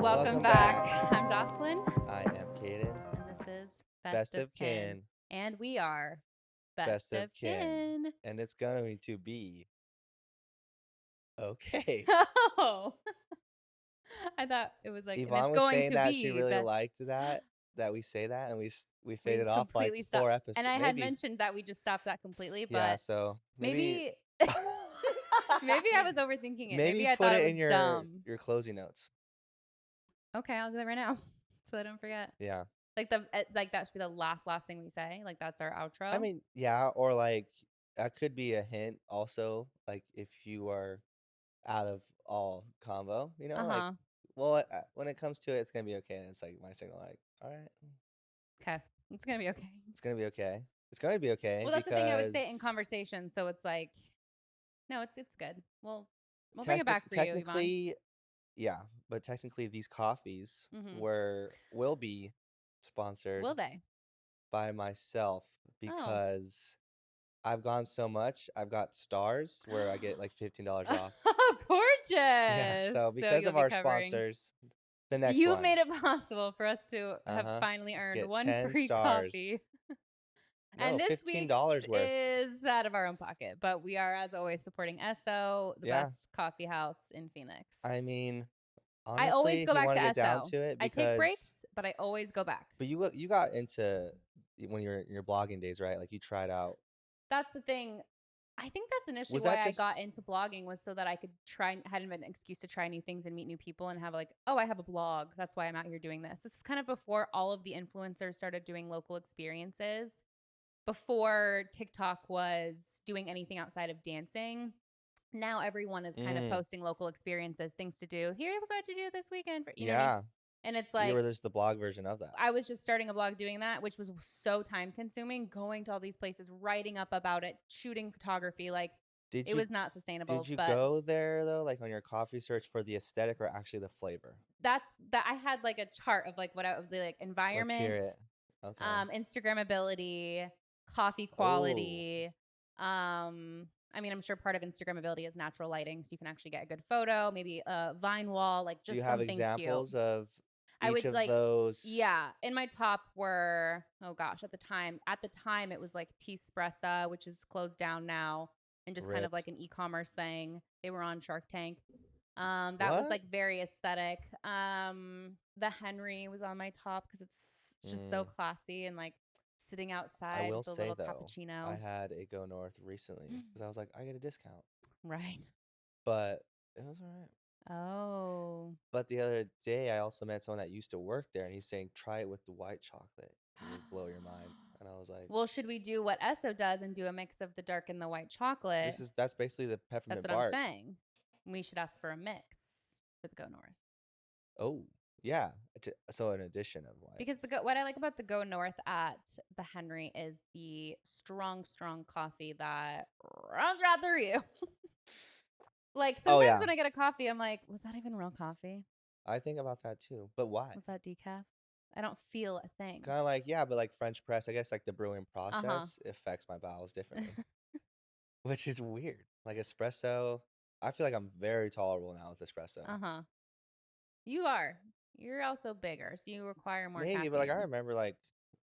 Welcome back. I'm Jocelyn. I am Kaden. And this is Best of Kin. And we are Best of Kin. And it's going to be okay. Oh. I thought it was like, and Yvonne it's was going saying to that be she really best. liked that we say that, and we We faded off like completely 4 stopped. episodes. And I had mentioned that we just stopped that completely, Yeah, but so maybe maybe I was overthinking it. maybe Maybe I put thought it it was in your dumb. closing notes. Okay, I'll do that right now so I don't forget. Yeah. Like that should be the last thing we say. Like that's our outro. I mean, yeah, or like that could be a hint also, like if you are out of all combo, like, well, when it comes to it, it's gonna be okay. And it's like my signal, like, all right, okay, it's gonna be okay. it's gonna be okay. It's going to be okay. Well, that's the thing I would say in conversation. So it's like, no, it's good. We'll bring it back for you, technically, yeah, but technically these coffees will be sponsored. Will they? By myself because I've gone so much. I've got stars where I get like $15 off. Oh, gorgeous! Yeah, so because of our sponsors, the next you one. made it possible for us to have finally earned Get 1 free stars. coffee. No, and this $15 worth is out of our own pocket, but we are, as always, supporting Esso, the best coffee house in Phoenix. I mean, honestly, I always go back to get Esso. Down to it, I take breaks, but I always go back. But you got into when you were in your blogging days, right? Like you tried out. That's the thing. I think that's initially why I got into blogging, was so that I could had an excuse to try new things and meet new people and have like, oh, I have a blog. That's why I'm out here doing this. This is kind of before all of the influencers started doing local experiences, before TikTok was doing anything outside of dancing. Now everyone is kind of posting local experiences, things to do. Here's what to do this weekend. You know what I mean? And it's like, you were just the blog version of that. I was just starting a blog doing that, which was so time consuming, going to all these places, writing up about it, shooting photography. Like, it was not sustainable. Did you go there though, like on your coffee search for the aesthetic or actually the flavor? That I had like a chart of like the like environment, let's hear it. Okay. Instagrammability, coffee quality. I mean, I'm sure part of Instagrammability is natural lighting, so you can actually get a good photo, maybe a vine wall, like just something cute. Do you have examples of each of those? Yeah. In my top were, oh gosh, at the time it was like Tea-Spressa, which is closed down now, and just kind of like an e-commerce thing. They were on Shark Tank. That was like very aesthetic. The Henry was on my top because it's just so classy and like sitting outside with a little cappuccino. I had a Go North recently because I was like, I get a discount. Right. But it was all right. Oh. But the other day, I also met someone that used to work there, and he's saying, try it with the white chocolate. It will blow your mind. And I was like, well, should we do what Esso does and do a mix of the dark and the white chocolate? That's basically the peppermint bark. That's what I'm saying. We should ask for a mix for the Go North. Oh, yeah. So an addition of white. Because what I like about the Go North at the Henry is the strong coffee that runs right through you. Like sometimes when I get a coffee, I'm like, was that even real coffee? I think about that too. But why? Was that decaf? I don't feel a thing. Kind of like, yeah, but like French press, I guess like the brewing process affects my bowels differently. Which is weird. Like espresso, I feel like I'm very tolerable now with espresso. You are. You're also bigger, so you require more caffeine. But like I remember like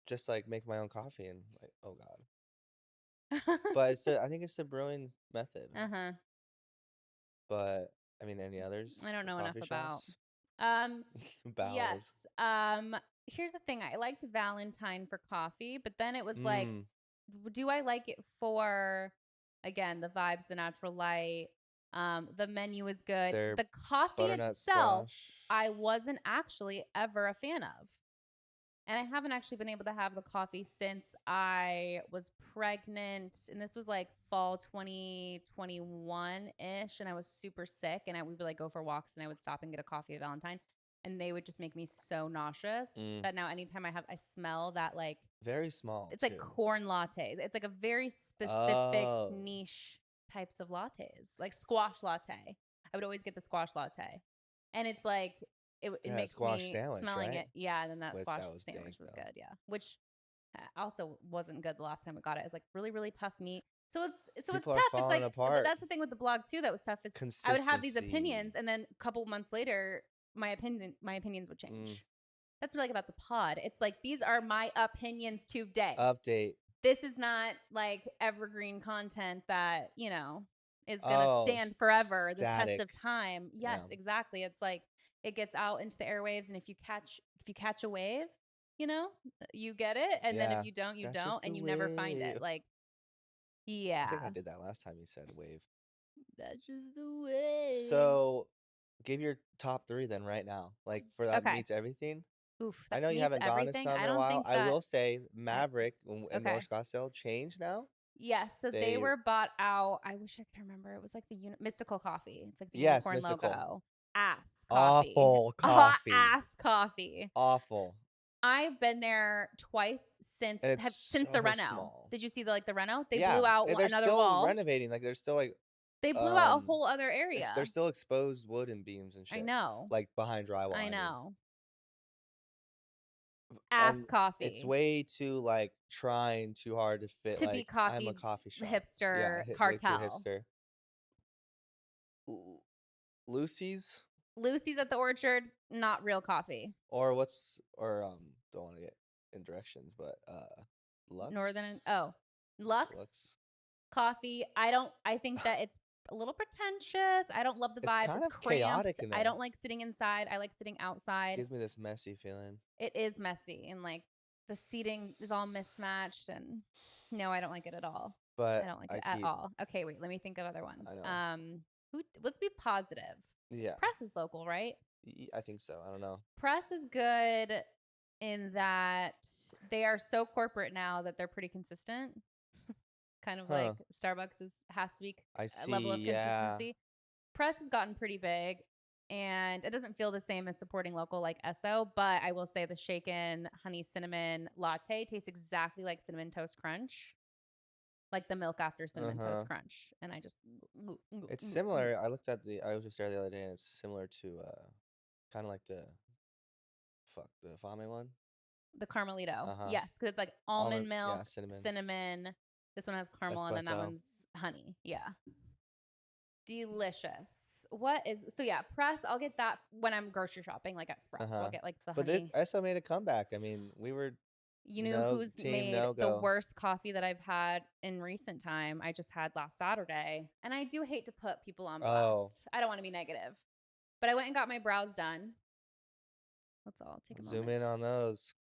just like make my own coffee and like, oh God. But I think it's the brewing method. But I mean, any others? I don't know enough about. Yes. Here's the thing. I liked Valentine for coffee, but then it was like, do I like it for, again, the vibes, the natural light? The menu is good. The coffee itself, I wasn't actually ever a fan of. And I haven't actually been able to have the coffee since I was pregnant. And this was like fall 2021-ish. And I was super sick. And we would like go for walks and I would stop and get a coffee at Valentine. And they would just make me so nauseous that now anytime I smell that like. Very small. It's like corn lattes. It's like a very specific niche types of lattes. Like squash latte. I would always get the squash latte. And it's like. It makes me smelling it. Yeah, and then that squash sandwich was good. Yeah, which also wasn't good the last time I got it. It was like really, really tough meat. So it's tough. It's like, but that's the thing with the blog too. That was tough. I would have these opinions, and then a couple months later, my opinions would Mm, change. That's what I like about the pod. It's like these are my opinions today. update. This is not like evergreen content that, is going to Oh, stand forever, the test of static. time. Yeah. Yes, exactly. It's like it gets out into the airwaves, and if you catch a wave, you know, you get it, and then if Yeah. you don't, you That's don't, just a and you never find it. wave. Like, I think I yeah, did that last time you said wave. that's just the way. So, give your top 3 then right now. Like, for that Okay. meets everything. Oof, I that know you meets haven't gone to everything. some I in a don't while. think I that will say I Maverick in okay. North Scottsdale changed now. Yes, so they They were bought out. I wish I could remember. It was like the Mystical Coffee. It's like the Yes, unicorn mystical. logo. Ass coffee. Awful coffee. Ass coffee. Awful. I've been there twice since And it's since the so reno. small. Did you see the reno? They Yeah, blew out they're another still wall. renovating. Like, they're still like They blew out a um whole other they're area. still exposed wood and beams and I shit. know. Like behind drywall, I I mean. know. Ass And it's coffee. way too like trying too hard to fit To be like I'm a coffee coffee shop. Yeah, hipster way too cartel. hipster. L- Lucy's Lucy's at the Orchard, not real coffee. don't want to get in directions, but Northern Lux Lux Lux. coffee. I think that it's a little pretentious. I don't love the It's vibes. kind It's of chaotic cramped. in I there. don't like sitting inside. I like sitting outside. Gives me this messy feeling. It is messy, and like the seating is all mismatched, and no, I don't like it at all. I But don't like I it at keep all. Okay, wait, let me think of other I ones. know. Let's be positive. Yeah. Press is local, right? I think so. I don't know. Press is good in that they are so corporate now that they're pretty consistent. Kind of like Huh. Has to be I a level of see. Yeah. consistency. Press has gotten pretty big, and it doesn't feel the same as supporting local like Esso, but I will say the shaken honey cinnamon latte tastes exactly like cinnamon toast crunch, like the milk after cinnamon Uh-huh. toast crunch. And I just It's similar. I was just there the other day and it's similar to kind of like the Fame one. the Carmelito. Uh-huh. Yes, because it's like Almond, almond yeah, milk, cinnamon. cinnamon. This one has caramel, and then that FFO. one's honey. Yeah. Delicious. What is so yeah, press, I'll get that when I'm grocery shopping, like at Sprouts. I'll Uh-huh. get like the But this honey. Esso made a comeback. I mean, we were You know who's made no the go. worst coffee that I've had in recent time? I just had last Saturday. And I do hate to put people on Oh, blast. I don't want to be negative. But I went and got my brows done. That's all. Take a zoom in moment. on those.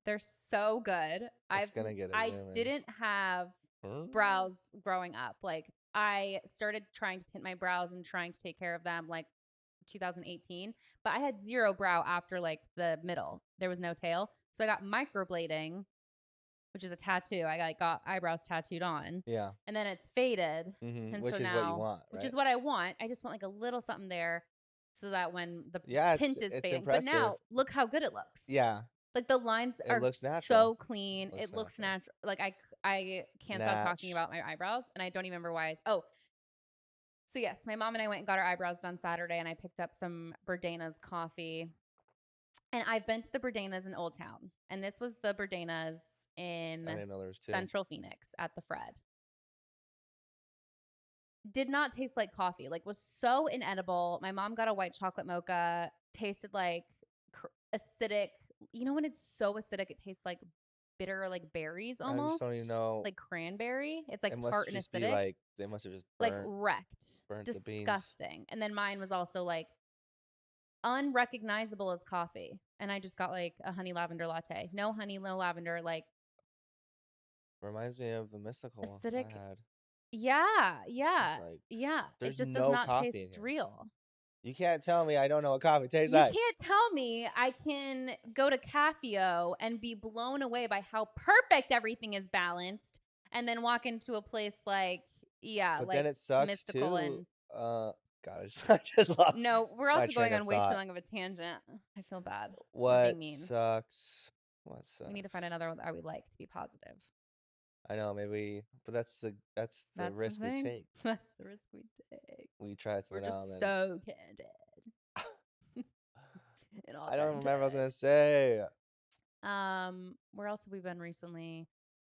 They're so good. It's gonna get a I zoom in. didn't have Hmm? brows growing up. Like I started trying to tint my brows and trying to take care of them like 2018, but I had zero brow after like the middle. There was no tail. So I got microblading, which is a tattoo. I got eyebrows tattooed on. Yeah. And then it's faded. And so Which is what you now, want, which is right? what I want. I just want like a little something there so that when the Yeah, tint is it's fading. But impressive. now look how good it looks. Yeah, Like the lines it are looks natural. so clean. Looks It looks natural. natural. Like I can't stop talking Natch. about my eyebrows, and I don't even remember why. So yes, my mom and I went and got our eyebrows done Saturday, and I picked up some Burdena's coffee. And I've been to the Burdena's in Old Town, and this was the Burdena's I in didn't know there was two. Central Phoenix at the Fred. Did not taste like coffee. Like was so inedible. My mom got a white chocolate mocha. Tasted like acidic. You know when it's so acidic, it tastes like bitter, like berries I just don't even almost, know. like cranberry. It's It like must tart and just be acidic, like they must have just like wrecked, burnt the beans. disgusting. And then mine was also like unrecognizable as coffee. And I just got like a honey lavender latte. No honey, no lavender, like Reminds me of the mystical one I acidic. had. Yeah, It's just yeah, like yeah. It there's just does no not coffee in taste here. real. You can't tell me I don't know what coffee tastes You like. can't tell me I can go to Cafio and be blown away by how perfect everything is balanced and then walk into a place like, yeah, But then like it sucks mystical too. and God, I just lost no, we're my also train going of on way too thought. long of a tangent. I feel bad. We're being What mean. sucks? What We need to find sucks? another one that I would like to be positive. I know, maybe, but that's the That's the risk we thing. take. That's the risk we take. We try We're something out and just then so candid and I don't remember what I was authentic. gonna say. Where else have we been recently?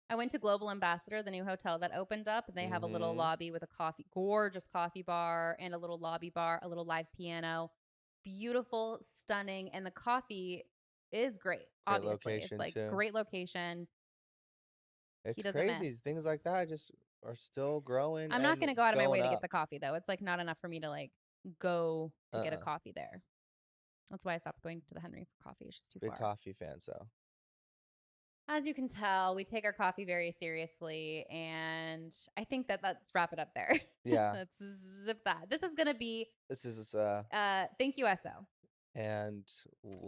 I went to Global Ambassador, the new hotel that opened up, and they have a little Mm-hmm. lobby with a gorgeous coffee bar, and a little lobby bar, a little live piano. beautiful, stunning, and the coffee is great, Great obviously. It's location like too. great location. He It's doesn't crazy. miss. Things like that just are still growing I'm not and gonna go out of my going way to get up. the coffee though. It's like not enough for me to like go to get a Uh-uh. coffee there. That's why I stopped going to the Henry for coffee. It's just too Big far. coffee fan, so. As you can tell, we take our coffee very seriously, and I think that let's wrap it up there. Yeah. Let's zip that. This is gonna be This is thank you SO and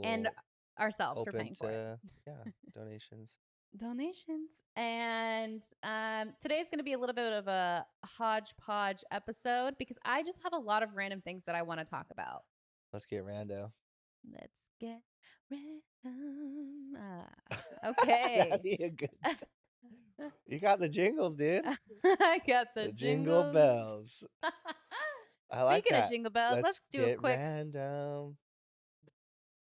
and we'll ourselves for open paying for it. to yeah, donations. Donations. And today's going to be a little bit of a hodgepodge episode because I just have a lot of random things that I want to talk about. Let's get rando. Let's get random. That'd Okay. be a good You got the jingles, dude. I got the The jingle jingles. bells. I like Speaking of that. jingle bells, Let's get random.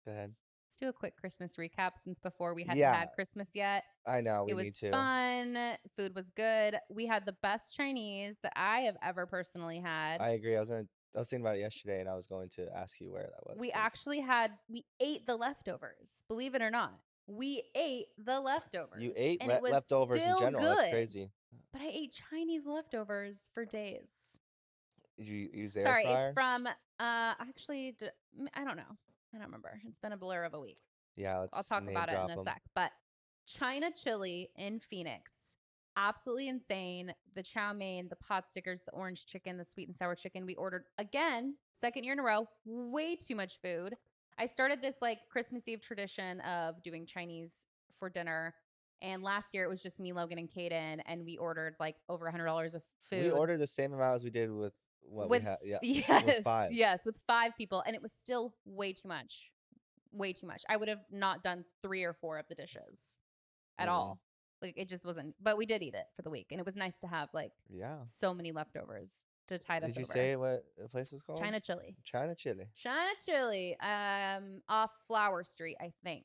Go ahead. let's do a quick Christmas recap since before we hadn't Yeah, had Christmas yet. I know It we need was to. fun. Food was good. We had the best Chinese that I have ever personally had. I agree. I was thinking about it yesterday, and I was going to ask you where that was because We ate the leftovers, believe it or not. We ate the you leftovers ate and it was leftovers in still general. That's good. crazy. But I ate Chinese leftovers for days. Did you use air Sorry, it's fryer? from I don't know. I don't remember. It's been a blur of a week. Yeah, I'll let's talk name about it in drop a them. sec. But China chili in Phoenix, absolutely insane. The chow mein, the pot stickers, the orange chicken, the sweet and sour chicken. We ordered again, second year in a row, way too much food. I started this like Christmas Eve tradition of doing Chinese for dinner. And last year it was just me, Logan, and Kaden, and we ordered like over $100 of We food ordered the same amount as we did with what we with had. Yeah, with yes, five. yes, with 5 people, and it was still way too much. Way too much. I would have not done 3 or 4 of the dishes at Mm-mm. all. Like it just wasn't, but we did eat it for the week. And it was nice to have like Yeah. so many leftovers to tide us Did you over. say what the place is called? China chili. China Chili. China chili. Off Flower Street, I think.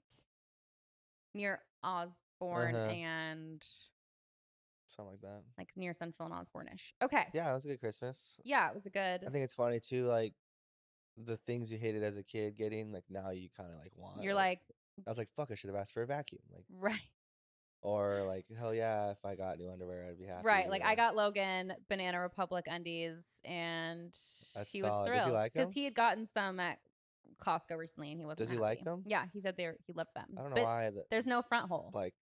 Near Uh Osborne huh. and Something like that. like near Central and Osborne-ish. Okay. Yeah, it was a good Christmas. Yeah, it was a good. I think it's funny too, like the things you hated as a kid getting, like now you kind of like want. You're Like like, I was like, fuck, I should have asked for a vacuum. Like, right. or like, hell yeah, if I got new underwear, I'd be Right. happy. Like I Or got Logan Banana Republic undies and that's he was solid. Does he thrilled like because them? he had gotten some at Costco recently and he wasn't Does he like happy. them? Yeah, he said he loved I them. don't know But why. there's no front hole. Like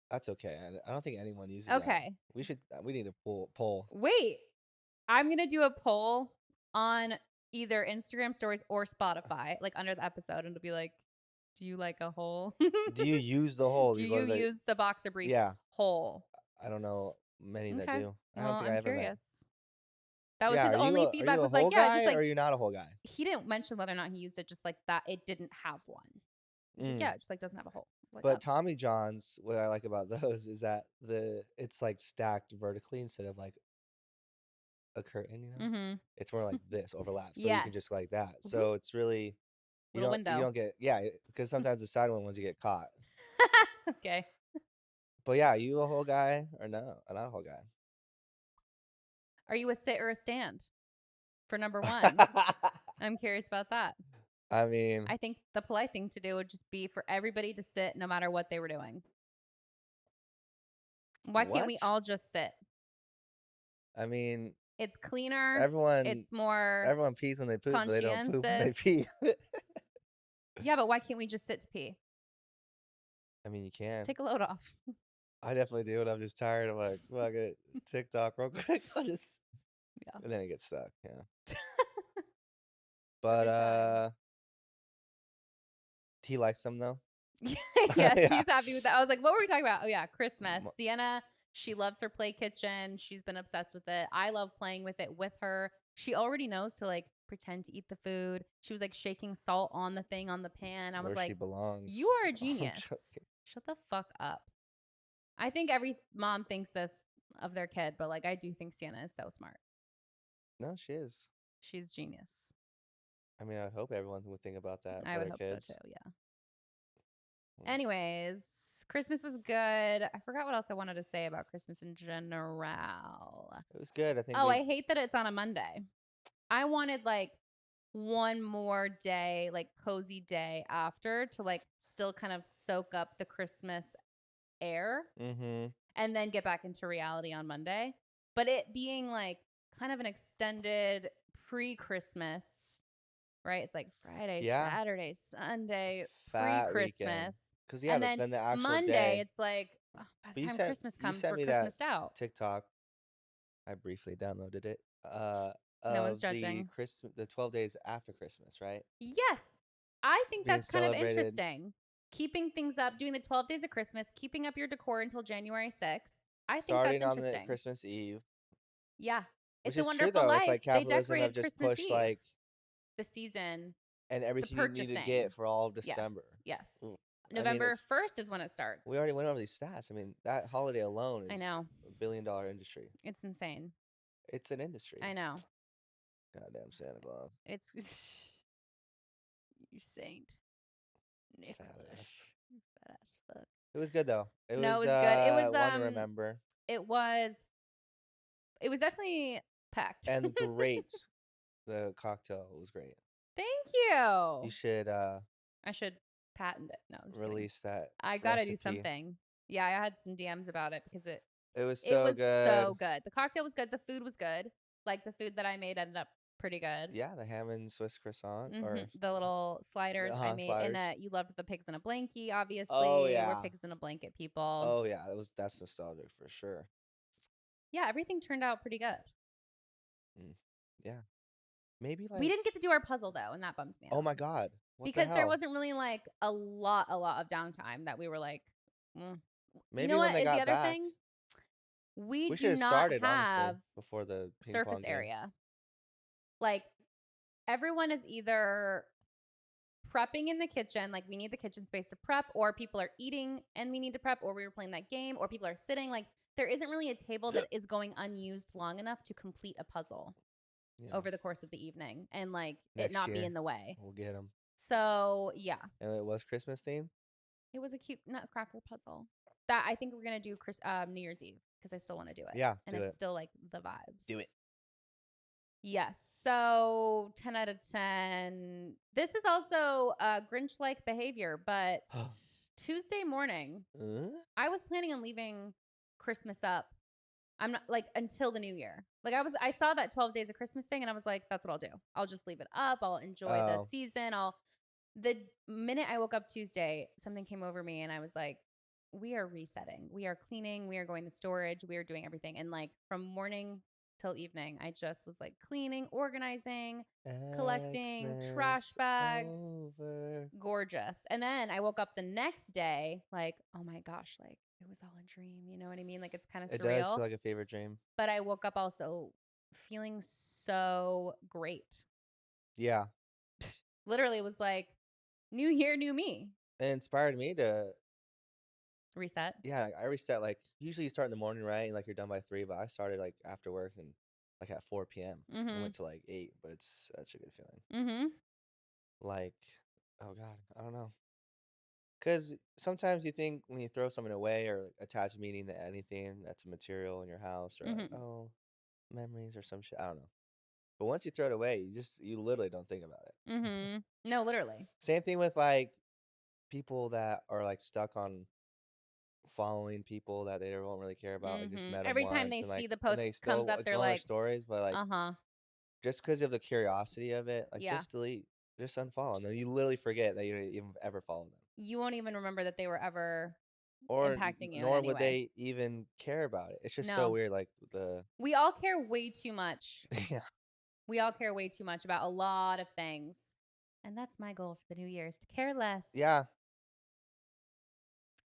that's okay. I don't think anyone uses that. Okay. We should. We need to poll. Wait. I'm going to do a poll on either Instagram stories or Spotify, like under the episode, and it'll be like, do you like a hole? Do you use the hole? Do Do you go you to the? use the boxer briefs Yeah. hole? I don't know many that Okay. do. I Well, don't think I I'm ever met. curious. That was Yeah. his only Are you feedback a was like, hole yeah, just guy or like are you not a hole guy? he didn't mention whether or not he used it, just like that it didn't have one. He's like, yeah, Mm. it just like doesn't have a hole. Like, But Tommy John's, what I like about those is that it's like stacked vertically instead of like a curtain. mm-hmm. It's more like this overlap, so you can just like Yes. that. So it's really Little you window. don't get because sometimes the side ones you get caught. Okay. But yeah, you a whole guy or no? Not a whole guy. Are you a sit or a stand for number one? I'm curious about that. I mean, I think the polite thing to do would just be for everybody to sit no matter what they were doing. Why can't we what? all just sit? I mean, It's cleaner. everyone It's more everyone pees when they poop, but they don't poop when they conscientious. pee. Yeah, but why can't we just sit to pee? I mean, you can. Take a load off. I definitely do, and I'm just tired. I'm like, well, I get TikTok real quick. I'll just Yeah. and then it gets stuck. Yeah. Every But time. he likes them though. Yes, Yeah. he's happy with that. I was like, what were we talking about? Oh, yeah, Christmas. Mo- Sienna, she loves her play kitchen. She's been obsessed with it. I love playing with it with her. She already knows to like pretend to eat the food. She was like shaking salt on the thing on the pan. I was Where she like, belongs. you are a I'm genius. joking. Shut the fuck up. I think every mom thinks this of their kid, but like I do think Sienna is so smart. No, she is. She's genius. I mean, I would hope everyone would think about that I for would their hope kids. so too. Yeah. Mm. Anyways, Christmas was good. I forgot what else I wanted to say about Christmas in general. It was good. I think Oh, I hate that it's on a Monday. I wanted like one more day, like cozy day after to like still kind of soak up the Christmas air Mhm. and then get back into reality on Monday. But it being like kind of an extended pre-Christmas, right? It's like Friday, Yeah. Saturday, Sunday, Fat weekend. pre-Christmas. 'Cause, yeah, And then then the actual Monday, day it's like, oh, by the but time Christmas you comes, sent we're me that Christmased out. TikTok. I briefly downloaded it, No one's of judging. the 12 days after Christmas, right? Yes. I think Being that's kind of celebrated interesting. Keeping things up, doing the 12 days of Christmas, keeping up your decor until January 6th. I think that's starting on the interesting. Christmas Eve, Yeah. which It's a is true, Wonderful though. It's like Life. They capitalism have decorated just Christmas pushed, Eve, like the season, and the everything you need to get purchasing. for all of December. Yes. Yes. Ooh, I mean, November 1st is when it we already starts. went over these stats. I mean, that holiday alone I is know. $1 billion industry. It's insane. It's an industry. I know. Goddamn Santa Claus. It's you Saint Fat Nicholas. ass. You fat ass fuck. It was good, though. It No, it was, was good. one to remember It was it was definitely packed. and great. The cocktail was great. Thank You you. should, I should patent it. No, I'm just kidding. release that I gotta do recipe. something. Yeah, I had some DMs about it because It was it so was good. so good. The cocktail was good. The food was good. Like the food that I made ended up pretty good. Yeah, the ham and Swiss croissant or The little sliders I made, and sliders. you loved the pigs in a blankie. Oh, Obviously, we're yeah. pigs in a blanket people. Oh, yeah, that's nostalgic for sure. Yeah, everything turned out pretty good. Mm, yeah. Maybe, We like didn't get to do our puzzle though, and that bummed me oh out my god. What the because there hell? wasn't really like a lot of downtime that we were like, mm. You know Maybe when what they is the got other back. thing? We We do should have not started, honestly, have before the ping surface pong game. area. Like everyone is either prepping in the kitchen, like we need the kitchen space to prep, or people are eating and we need to prep, or we were playing that game, or people are sitting. Like there isn't really a table that is going unused long enough to complete a puzzle Yeah. over the course of the evening and like it Next not be in year, the way. we'll get them. So yeah, And it was Christmas themed? it was a cute nutcracker puzzle that I think we're gonna do New Year's Eve because I still want to do it, Yeah, and do it's it. still like the Do vibes. it. Yes. So 10 out of 10. This is also Grinch like behavior, but Tuesday morning, Uh? I was planning on leaving Christmas up. I'm not like until the new year. Like I saw that 12 days of Christmas thing and I was like, that's what I'll do. I'll just leave it up. I'll enjoy the Oh. season. The minute I woke up Tuesday, something came over me and I was like, we are resetting. We are cleaning. We are going to storage. We are doing everything. And like from morning till evening, I just was like cleaning, organizing, collecting trash Xmas bags. over. Gorgeous. And then I woke up the next day like, oh my gosh, like it was all a dream. You know what I mean? Like it's kind of It does surreal. feel like a favorite dream. But I woke up also feeling so great. Yeah. Literally, it was like new year, new me. It inspired me to Reset. yeah, I reset, like usually you start in the morning, right? And like you're done by 3, but I started like after work and like at 4 p.m. and Mm-hmm. went to like 8, but it's such a good feeling. Mm-hmm. Like, oh god, I don't know. Because sometimes you think when you throw something away or like, attach meaning to anything that's a material in your house or like, Mm-hmm. oh, memories or some shit. I don't know. But once you throw it away, you literally don't think about it. Mm-hmm. No, literally. Same thing with like people that are like stuck on following people that they don't really care about. Like just Mm-hmm. met them Every time once they and like see the and post they comes still up, like, they're go on their like, stories, but like uh-huh. just because of the curiosity of it, like Yeah. just delete, just unfollow, and Just then you literally forget that you didn't even ever follow them. you won't even remember that they were ever Or impacting you in nor any would way. they even care about it. It's just so No. weird, like the We all care way too much. yeah, We all care way too much about a lot of things. And that's my goal for the new year is to care less. yeah.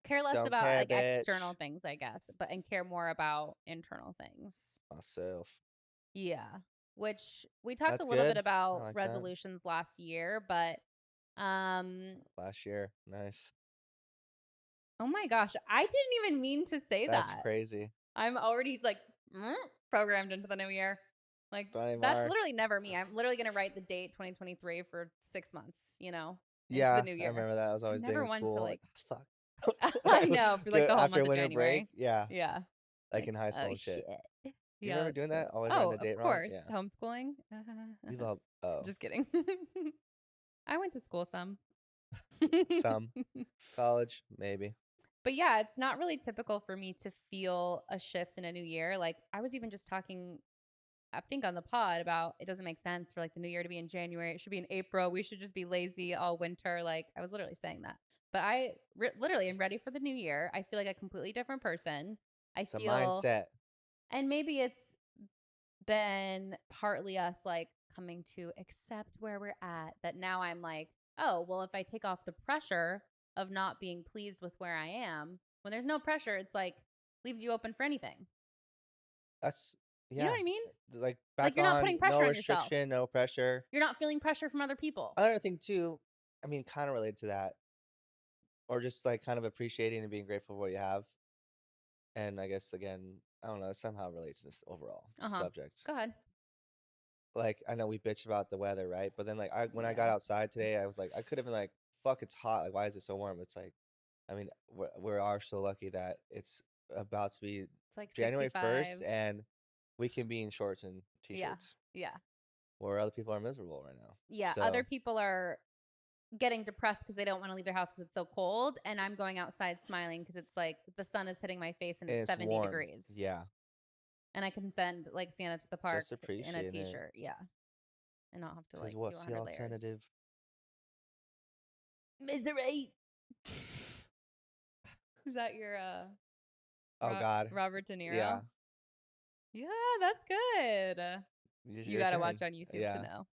Care less Don't about care, like external bitch. things, I guess, but and care more about internal things. Myself. Yeah. Which we talked a That's little bit good. I about like that. resolutions last year, but um Last year, nice. oh my gosh, I didn't even mean to say That's that. crazy. I'm already like programmed into the new year. Like Johnny that's Marr. literally never me. I'm literally going to write the date 2023 for 6 months, into the Yeah, new I year. remember that. I was I'm always being never in one to school, like, like "Ah, fuck." I know for like the whole After month of winter break, January. yeah, Yeah. like Like, in high oh school and shit. shit. You Yeah, remember that's doing so that? Always writing Oh, the of date wrong? course. Yeah. Homeschooling. You have low. Just kidding. I went to school some. Some. College, maybe. But yeah, it's not really typical for me to feel a shift in a new year. Like I was even just talking, I think on the pod about it doesn't make sense for like the new year to be in January. It should be in April. We should just be lazy all winter. Like I was literally saying that. But literally am ready for the new year. I feel like a completely different person. I It's a feel, mindset. and maybe it's been partly us like coming to accept where we're at, that now I'm like, oh, well, if I take off the pressure of not being pleased with where I am, when there's no pressure, it's like leaves you open for anything. That's You know yeah. what I mean? Like Like back you're not on, putting no pressure on yourself. restriction, no pressure. You're not feeling pressure from other people. Another thing too, I mean, kind of related to that, or just like kind of appreciating and being grateful for what you have. And I guess again, I don't know, it somehow relates to this overall Uh huh. subject. Go ahead. Like I know we bitch about the weather, right? But then like when I got Yeah. outside today, I was like, I could have been like, fuck, it's hot. Like, why is it so warm? It's like, I mean, we are so lucky that it's about to be It's like January 1st 65. and we can be in shorts and Yeah. t-shirts Yeah. where other people are miserable right now. Yeah. Other So, people are getting depressed because they don't want to leave their house because it's so cold. And I'm going outside smiling because it's like the sun is hitting my face and and it's it's 70 warm. degrees. Yeah. And I can send like Santa to the park Just in a appreciating it. t-shirt. Yeah. And not have to Because like do what's the 100 layers. alternative? Misery. Is that your Oh, God. Robert De Niro? Yeah. Yeah, that's good. You Your got to watch turn. on YouTube to Yeah. know.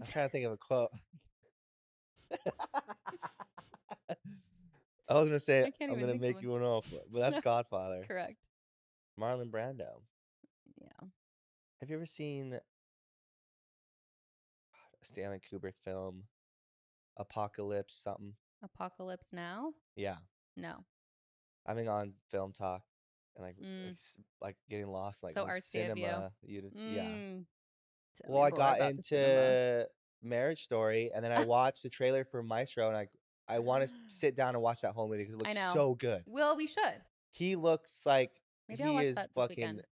I'm trying to think of a quote. I was gonna say I can't I'm even gonna think of make one. you an offer, but that's That's Godfather. correct. Marlon Brando. Yeah. Have you ever seen a Stanley Kubrick film, Apocalypse something? Apocalypse Now? Yeah, No. I've been on Film Talk and Mm, like getting lost like so in artsy of you. cinema. You yeah. Mm, tell Well, me I more got about the cinema. into Marriage Story, and then I watched the trailer for Maestro, and I want to sit down and watch that whole movie because it I looks know. so good. Well, we should. He looks like Maybe I'll he watch is that this fucking weekend.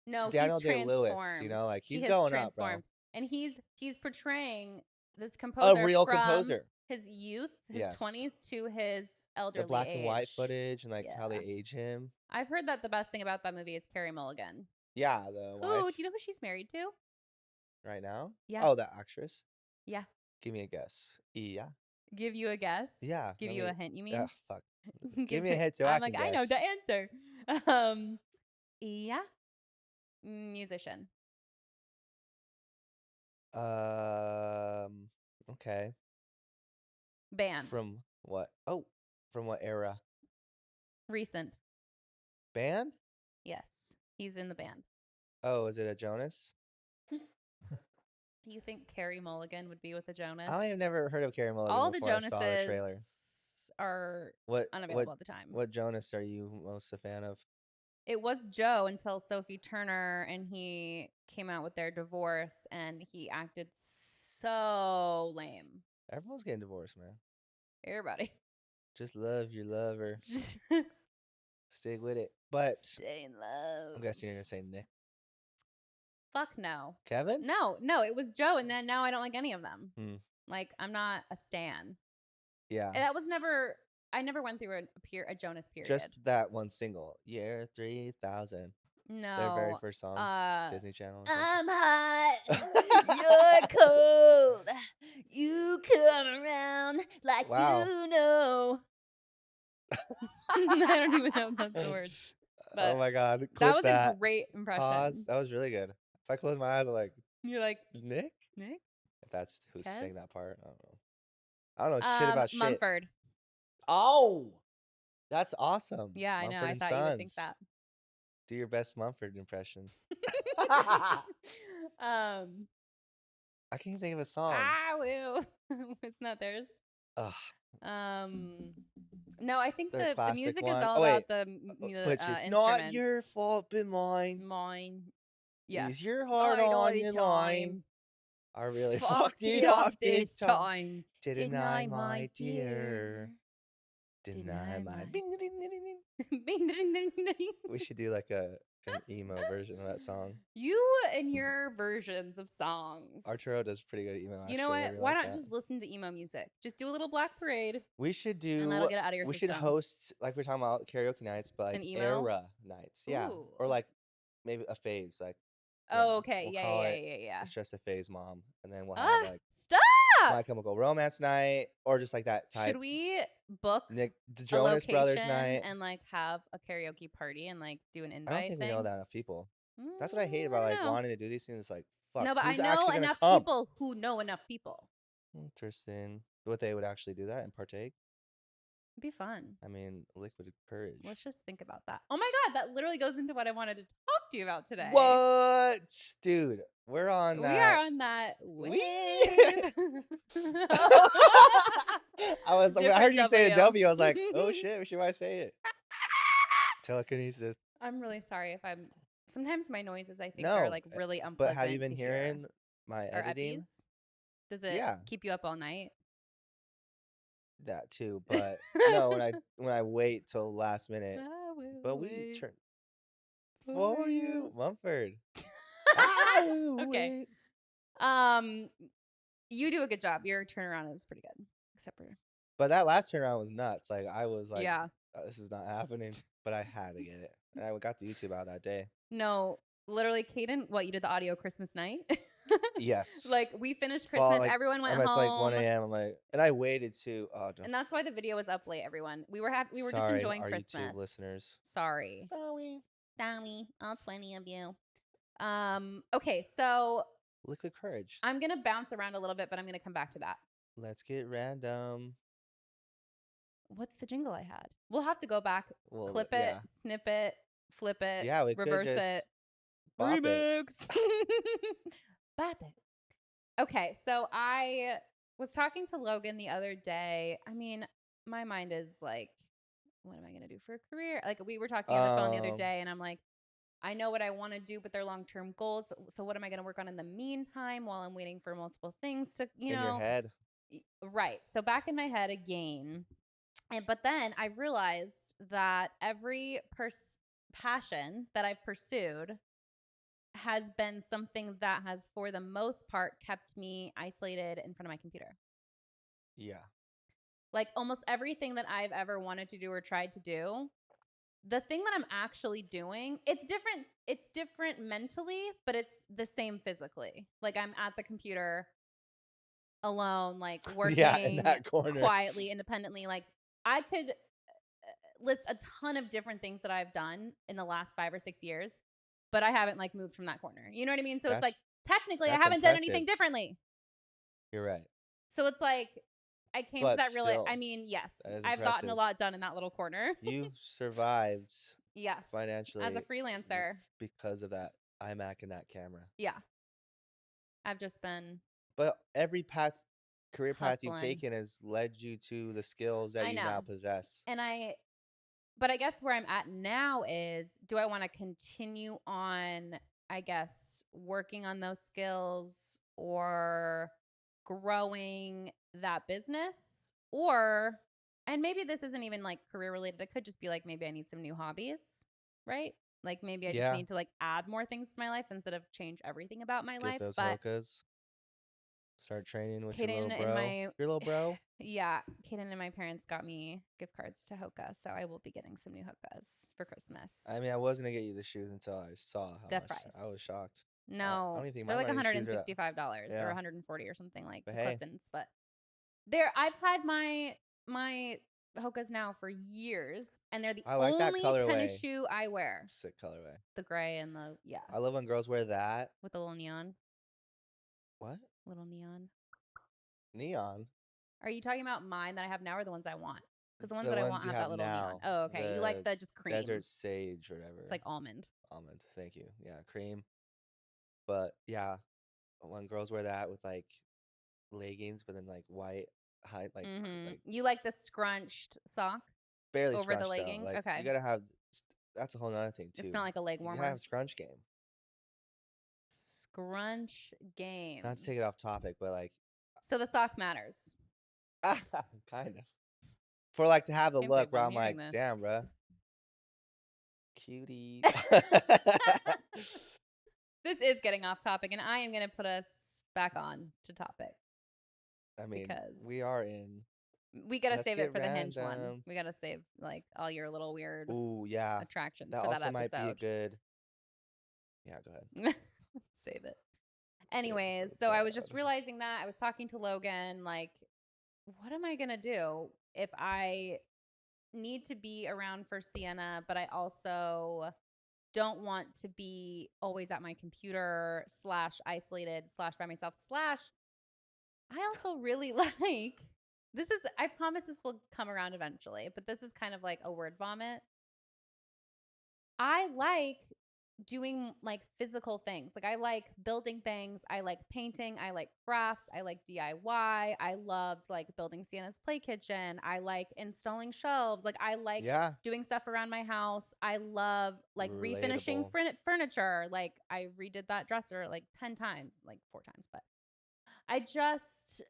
No, he's Daniel Day Lewis. You transformed. know, like He he's has going up, bro. transformed. And he's portraying this A composer real from composer. his youth, his Yes. 20s to his The elderly black and white age. footage and like how they Yeah. age him. I've heard that the best thing about that movie is Carrie Mulligan. Yeah, the Who? wife Do you know who she's married to? right now. Yeah. Oh, that actress. Yeah. Give me a guess. Yeah. Give you a guess? Yeah. Give Let you me. a hint, you mean? Fuck. Give Give me a it. hint so I I'm can like, I know guess. the answer. Um, yeah. Musician. Um. Okay. Band. From what? Oh, from what era? Recent. Band? Yes. He's in the band. Oh, is it a Jonas? You think Carrie Mulligan would be with the Jonas? I have never heard of Carey Mulligan All the before I saw the Jonases trailer. are What what unavailable at the time. what Jonas are you most a fan of? It was Joe until Sophie Turner and he came out with their divorce and he acted so lame. Everyone's getting divorced, man. Everybody. Just love your lover. Just Stick with it. But stay in love. I'm guessing you're gonna say Nick. Fuck no. Kevin? No, it was Joe, and then now I don't like any of them. Hmm. Like I'm not a stan. Yeah. And that was never. I never went through a Jonas period. Just that one single. Year 3000. No. Their very first song. Disney Channel. Or I'm hot. You're cold. You come around like wow. you know. I don't even know if that's the words. But oh my god. Clip that was a great impression. Pause. That was really good. If I close my eyes, I'm like, You're like, Nick? Nick? If that's who's Kev? saying that part, I don't know. I don't know shit about shit. Mumford. Oh, that's awesome. Yeah, I know. Mumford I and thought you would think Sons. that. Do your best Mumford impression. I can't think of a song. Will. Isn't that theirs? Ugh. No, I think Their the music one. is all about the Which is instruments. not your fault, but mine. Mine. Yeah. Is your heart on your line? I really fucked it up this time. Didn't I, my dear? Deny Deny my my. bing, ding, ding, ding, ding. We should do like an emo version of that song. You and your versions of songs. Arturo does pretty good emo, You know actually. I what? Why realized not that. just listen to emo music? Just do a little Black Parade, We should and that'll do. get it out of your We should system. host like we're talking about karaoke nights, but An like emo? era nights. Yeah, Ooh. or like maybe a phase. Like yeah, Oh, okay. we'll Yeah, call yeah, it. yeah, yeah. It's just a phase, mom, and then we'll have Ah, like stop! My Chemical Romance night, or just like that Should type we book The a Jonas Brothers location night. and like have a karaoke party and like do an I don't invite think we know thing? that enough people. That's what I hate I about don't like know. wanting to do these things. Like, fuck, No, but I who's know actually gonna enough come? people who know enough people. Interesting. What they would actually do that and partake? It'd be fun. I mean, liquid courage. Let's just think about that. Oh my God, that literally goes into what I wanted to talk to you about today. What, dude? We're on We are that. on that We. wave. I was when I heard Different you say the W. W, I was like, oh shit, we should probably say it. Telekinesis. I'm really sorry if I'm. Sometimes my noises I think are No, like really but have you unpleasant been to hear. hearing my Or editing? Eppies. Does it Yeah, keep you up all night? that too. But no, when I wait till last minute, I but will we wait turn for for you, you. Mumford. I will Okay. wait. Um, you do a good job. Your turnaround is pretty good, except for But that last turnaround was nuts. Like I was like, yeah. this is not happening. But I had to get it, and I got the YouTube out that day. No, literally, Kaden. What you did the audio Christmas night? Yes, Like we finished fall Christmas. like Everyone went it's like home. 1 a.m. I'm like, and I waited to. Oh, no. And that's why the video was up late, everyone. We were just Sorry, enjoying our YouTube Christmas. listeners. Sorry. Sorry. Sorry. All 20 of you. Okay, so Liquid courage. I'm gonna bounce around a little bit, but I'm gonna come back to that. Let's get random. What's the jingle I had? We'll have to go back, Well, clip it, yeah, snip it, flip it, yeah. We could reverse just it. bop it. Remix. Bop it. Okay, so I was talking to Logan the other day. I mean, my mind is like, what am I gonna do for a career? Like we were talking on the phone the other Um, day, and I'm like, I know what I want to do, but they're long term goals. But so what am I gonna work on in the meantime while I'm waiting for multiple things to, in your head. right. So back in my head again. But then I realized that every passion that I've pursued has been something that has, for the most part, kept me isolated in front of my computer. Yeah. Like almost everything that I've ever wanted to do or tried to do, the thing that I'm actually doing, it's different. It's different mentally, but it's the same physically. Like I'm at the computer alone, like Yeah, in working that corner. quietly, independently. Like I could list a ton of different things that I've done in the last 5 or 6 years, but I haven't like moved from that corner. You know what I mean? So it's That's like technically I that's haven't done impressive. anything differently. You're right. So it's like I came to But that really. still, I mean, yes, that is I've gotten a impressive. lot done in that little corner. You've survived Yes, as a financially freelancer. because of that iMac and that camera. Yeah, I've just been But every past career path you've hustling. taken has led you to the skills that I you now know. possess. And but I guess where I'm at now is, do I want to continue on, I guess, working on those skills or growing that business? Or, and maybe this isn't even like career related. It could just be like, maybe I need some new hobbies, right? Like maybe I just Yeah. need to like add more things to my life instead of change everything about my Get life. those But hokas. Start training with your little Kaden and bro. Your little bro? yeah, Kaden and my parents got me gift cards to Hoka, so I will be getting some new Hokas for Christmas. I mean, I was gonna get you the shoes until I saw how The much. price. I was shocked. I No, don't even think they're my like money shoes are that. $165 or Yeah. 140 or something, like But the hey, Cliftons. But I've had my Hokas now for years, and they're the I like that only tennis colorway. shoe I wear. Sick colorway. The gray and the I love when girls wear that. with the little neon. What? Little neon. Neon? Are you talking about mine that I have now, or the ones I want? Because the ones The that I ones want you have have that little neon. now. Oh, okay. You like the just cream. Desert sage or whatever. It's like almond. Almond. Thank you. Yeah, cream. But yeah, when girls wear that with like leggings, but then like white high, like You like the scrunched sock barely over the scrunched though. legging? Like Okay. you gotta have. That's a whole nother thing too. It's not like a leg You warmer. gotta have scrunch game. Scrunch game. Not to take it off topic, but like So the sock matters. kind of. For, like, to have the Can't look believe where I'm I'm hearing like, this. "Damn, bruh, cutie." This is getting off topic, and I am gonna put us back on to topic I mean, we because are in. we gotta Let's save it get for the Hinge one. random. We gotta save, like, all your little weird Ooh, yeah. attractions That for that also might be a episode. good. Yeah, go ahead. Save it. Save it for Anyways, the so I was just pod. realizing that I was talking to Logan, like, what am I gonna do if I need to be around for Sienna, but I also don't want to be always at my computer slash isolated slash by myself slash I also really like this is I promise this will come around eventually, but this is kind of like a word vomit. I like doing like physical things. Like I like building things. I like painting. I like crafts. I like DIY. I loved like building Sienna's play kitchen. I like installing shelves. Like I like Yeah, doing stuff around my house. I love like refinishing relatable. furniture. Like I redid that dresser like 10 times, like 4 times, but I just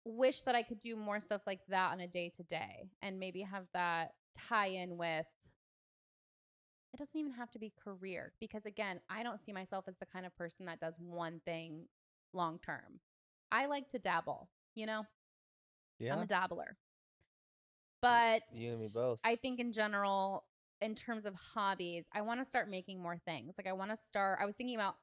wish that I could do more stuff like that on a day to day and maybe have that tie in with it doesn't even have to be career because again, I don't see myself as the kind of person that does one thing long term. I like to dabble, you know? I'm a Yeah, dabbler. But you and me both. I think in general, in terms of hobbies, I want to start making more things. Like I want to start I was thinking about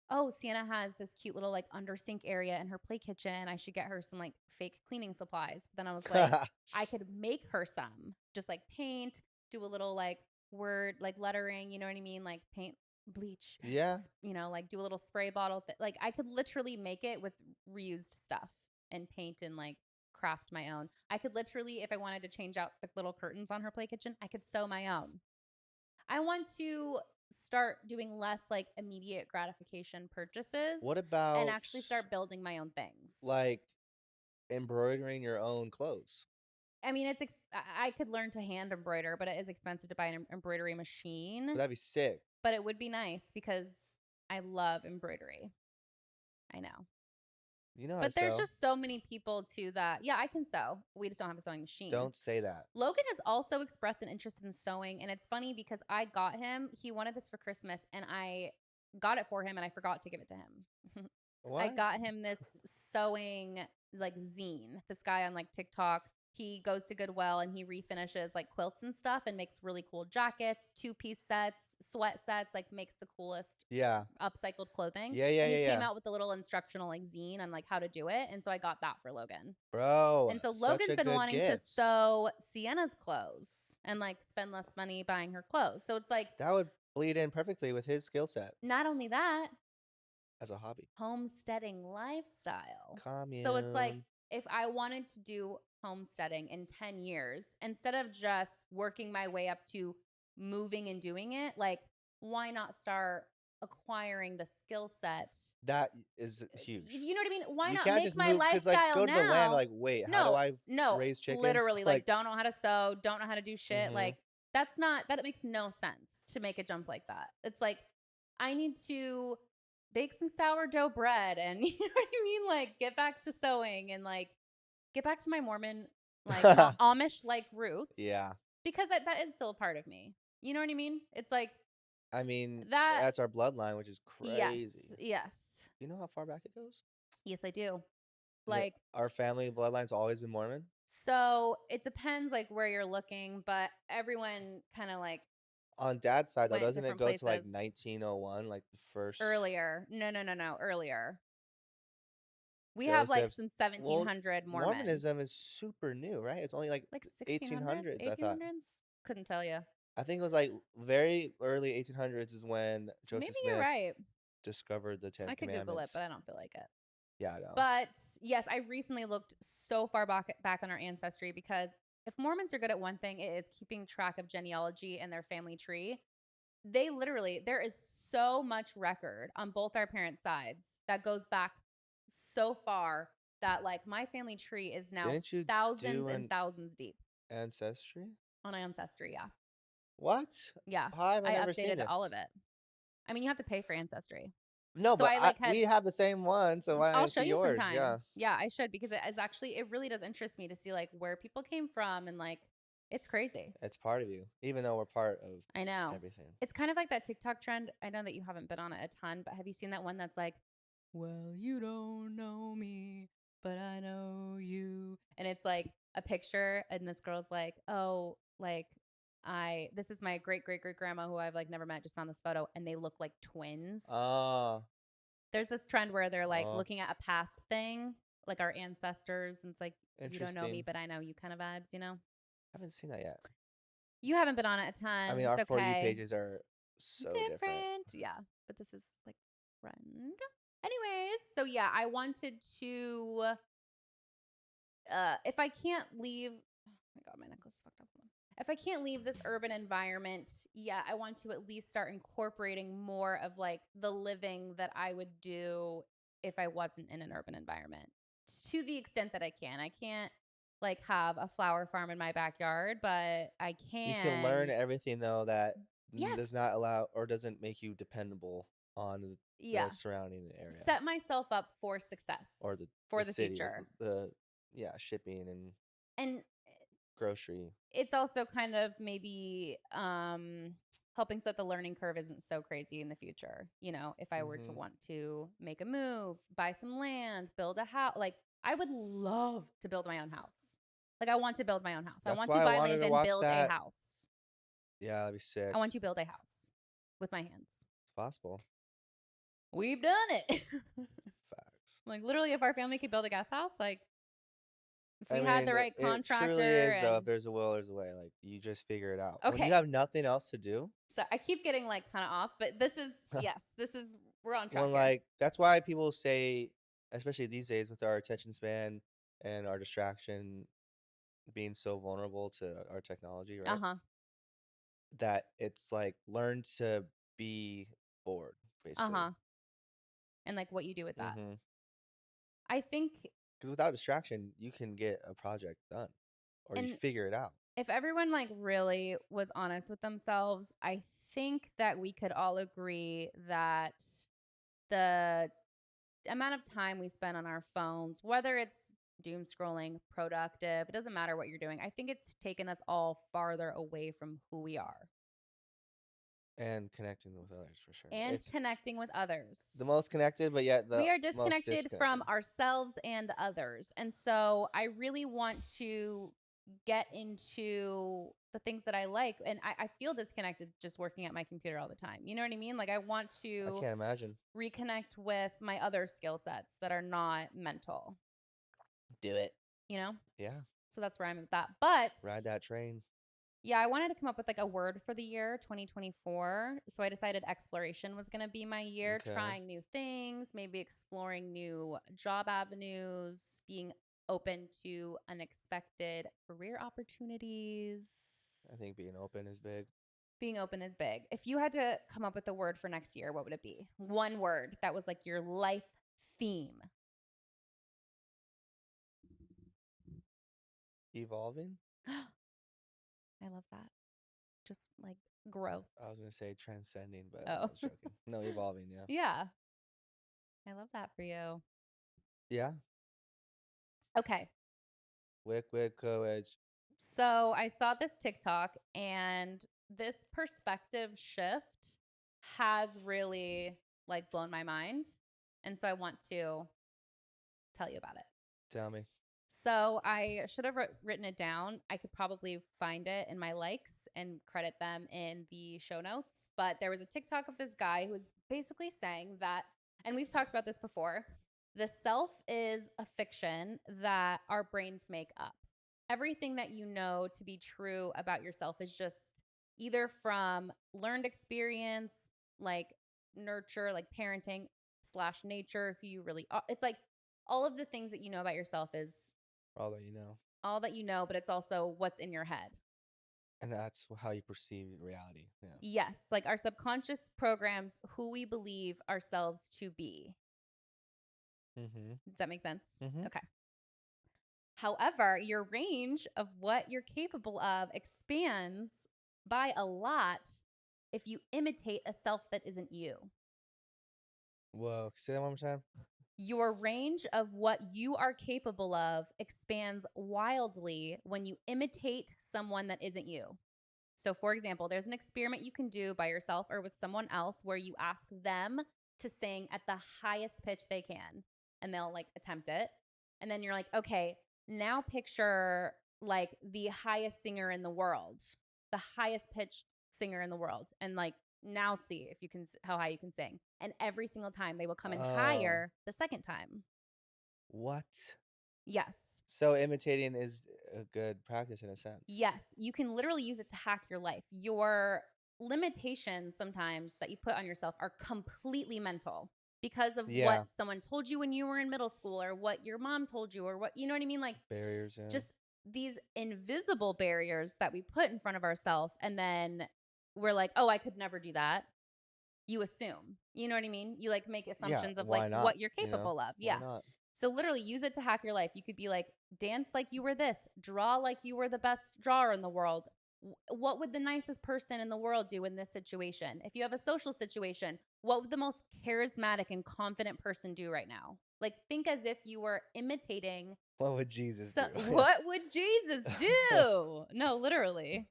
oh, Sienna has this cute little like under sink area in her play kitchen. I should get her some like fake cleaning supplies. But then I was like, I could make her some, just like paint, do a little like word, like lettering, you know what I mean? Like paint, bleach, Yeah, like do a little spray bottle. Like I could literally make it with reused stuff and paint and like craft my own. I could literally, if I wanted to change out the little curtains on her play kitchen, I could sew my own. I want to start doing less like immediate gratification what purchases and about, actually start building my own things. like, embroidering your own clothes? I mean, I could learn to hand embroider, but it is expensive to buy an embroidery But machine. that'd be sick. But it would be nice because I love embroidery. I know. You know how to But there's sew. just so many people too that, yeah, I can sew. We just don't have a sewing machine. Don't say that. Logan has also expressed an interest in sewing, and it's funny because I got him. He wanted this for Christmas, and I got it for him, and I forgot to give it to him. I What? got him this sewing like zine. This guy on like TikTok. He goes to Goodwill and he refinishes like quilts and stuff and makes really cool jackets, 2-piece sets, sweat sets, like makes the coolest Yeah. upcycled clothing. Yeah, yeah, And he yeah, came yeah. out with a little instructional like zine on like how to do it. And so I got that for Logan. Bro, And so such Logan's a been good wanting to gift. sew Sienna's clothes and like spend less money buying her clothes. So it's like That would bleed in perfectly with his skill set not only that, as a hobby. homesteading lifestyle. So it's like Commune. if I wanted to do homesteading in 10 years, instead of just working my way up to moving and doing it, like why not start acquiring the skill set? That is huge. You know what I mean? Why You not can't make just my move because, like, lifestyle go to the land, now? like, "Wait, how do No, I no, raise chickens?" literally, like, Like, don't know how to sew, don't know how to do shit. mhm. Like, that makes no sense to make a jump like that. It's like, I need to bake some sourdough bread and, you know what I mean? Like, get back to sewing and, like, get back to my Mormon, like, Amish like roots Yeah. because that is still a part of me. You know what I mean? It's like I mean, that. that's our bloodline, which is Yes, crazy. yes, You know how far back it goes? yes, I do. Yeah, Like, our family bloodline's always been Mormon. so it depends like where you're looking, but everyone kind of like On dad's side, though, went doesn't it different go to, like, places 1901, like, the first earlier. No, no, no, no, earlier. We have like Joseph's. some Well, 1700 Mormonism is Mormons. super new, right? It's only, like, Like 1600s, 1800s, I thought. 1800s? Couldn't tell you. I think it was, like, very early 1800s is when Maybe Joseph you're Smith right. discovered the Ten I could Google it, Commandments. but I don't feel like it. Yeah, I know. But yes, I recently looked so far back on our ancestry because if Mormons are good at one thing, it is keeping track of genealogy and their family tree. They literally, there is so much record on both our parents' sides that goes back so far that like my family tree is now Didn't you thousands do and an thousands deep ancestry? on Ancestry. Yeah. What? Yeah. How have I I never seen updated all this? of it. I mean, you have to pay for Ancestry. No, So but I I like had, we have the same one, so why don't I I'll show see you yours? sometime. Yeah. Yeah, I should because it is actually, it really does interest me to see like where people came from and like It's crazy. It's part of you, even though we're part of I know. everything. It's kind of like that TikTok trend. I know that you haven't been on it a ton, but have you seen that one that's like, "Well, you don't know me, but I know you." And it's like a picture and this girl's like, "Oh, like I this is my great great great grandma who I've like never met, just found this photo and they look like twins." Oh, There's this trend where they're like oh, looking at a past thing, like our ancestors, and it's like, "You don't know me, interesting. but I know you" kind of vibes, you know? Haven't seen that yet. You haven't been on it a I ton. mean, It's our For You okay. pages are so different. Different. Yeah. But this is like friend. Anyways, so yeah, I wanted to if I can't leave oh my god, my necklace is fucked up. Hold on. If I can't leave this urban environment, yeah, I want to at least start incorporating more of like the living that I would do if I wasn't in an urban environment. To the extent that I can. I can't like have a flower farm in my backyard, but I You can learn can everything though that does yes. not allow or doesn't make you dependable on the Yeah. surrounding area Set myself up for or success the for the city or future. the yeah shipping and And grocery. it's also kind of maybe helping so that the learning curve isn't so crazy in the future. You know, if I were to Hmm. want to make a move, buy some land, build a house, like I would love to build my own house. Like I want to build my own house. I That's want to why I buy wanted land to and watch build a that. house. Yeah, that'd be I sick. want to build a house with my hands. It's possible. We've done it. Facts. Like literally if our family could build a guest house, like if I we had the mean, right it truly contractor is though. If and there's a will, there's a way. Like you just figure it out. When you okay. have nothing else to do, So I keep getting like kind of off, but this is yes, this is we're on track when here. like that's why people say, especially these days with our attention span and our distraction being so vulnerable to our technology, right? Uh-huh. That it's like learn to be bored, basically. Uh-huh. And like what you do with that. Mm-hmm. I think Because without distraction, you can get a project done, or you and figure it out. if everyone like really was honest with themselves, I think that we could all agree that the amount of time we spend on our phones, whether it's doom scrolling, productive, it doesn't matter what you're doing. I think it's taken us all farther away from who we are And connecting with others for sure. and It's connecting with others. the most connected, but yet the We are most disconnected disconnected. from ourselves and others. And so I really want to get into the things that I like. And I feel disconnected just working at my computer all the time. You know what I mean? Like I want I to can't imagine. reconnect with my other skill sets that are not mental, Do it. you know? Yeah. So that's where I'm at that. But Ride that train. yeah, I wanted to come up with like a word for the year 2024. So I decided exploration was going to be my year, Okay. trying new things, maybe exploring new job avenues, being open to unexpected career opportunities. I think being open is big. Being open is big. If you had to come up with a word for next year, what would it be? One word that was like your life theme. Evolving? I love that. Just like growth. I was gonna say transcending, but I Oh, was joking. No, evolving, yeah. yeah. I love that for you. Yeah. Okay. Wick, co-edge. So I saw this TikTok and this perspective shift has really like blown my mind. And so I want to tell you about it. Tell me. So I should have written it down. I could probably find it in my likes and credit them in the show notes. But there was a TikTok of this guy who was basically saying that, and we've talked about this before, the self is a fiction that our brains make up. Everything that you know to be true about yourself is just either from learned experience, like nurture, like parenting slash nature, who you really are. It's like all of the things that you know about yourself is All that you know. all that you know, but it's also what's in your head. And that's how you perceive reality. Yeah. Yes, like our subconscious programs who we believe ourselves to be. Mm-hmm. Does that make sense? Mm-hmm. Okay. However, your range of what you're capable of expands by a lot if you imitate a self that isn't you. Whoa. Say that one more time. Your range of what you are capable of expands wildly when you imitate someone that isn't you. So, for example, there's an experiment you can do by yourself or with someone else where you ask them to sing at the highest pitch they can, and they'll like attempt it. And then you're like, okay, now picture like the highest singer in the world, the highest pitched singer in the world, and like now see if you can how high you can sing. And every single time they will come in Oh, higher the second time. what? Yes. So imitating is a good practice in a sense. Yes, you can literally use it to hack your life. Your limitations sometimes that you put on yourself are completely mental because of what Yeah, someone told you when you were in middle school or what your mom told you or what you know what I mean? Like barriers, yeah. just these invisible barriers that we put in front of ourselves and then we're like, "Oh, I could never do that." You assume. You know what I mean? You like make Yeah, assumptions of like why not? what you're You know? capable of. Why Yeah. not? So literally use it to hack your life. You could be like, dance like you were this, draw like you were the best drawer in the world. What would the nicest person in the world do in this situation? If you have a social situation, what would the most charismatic and confident person do right now? Like think as if you were imitating What would Jesus do? what would Jesus do? No, literally.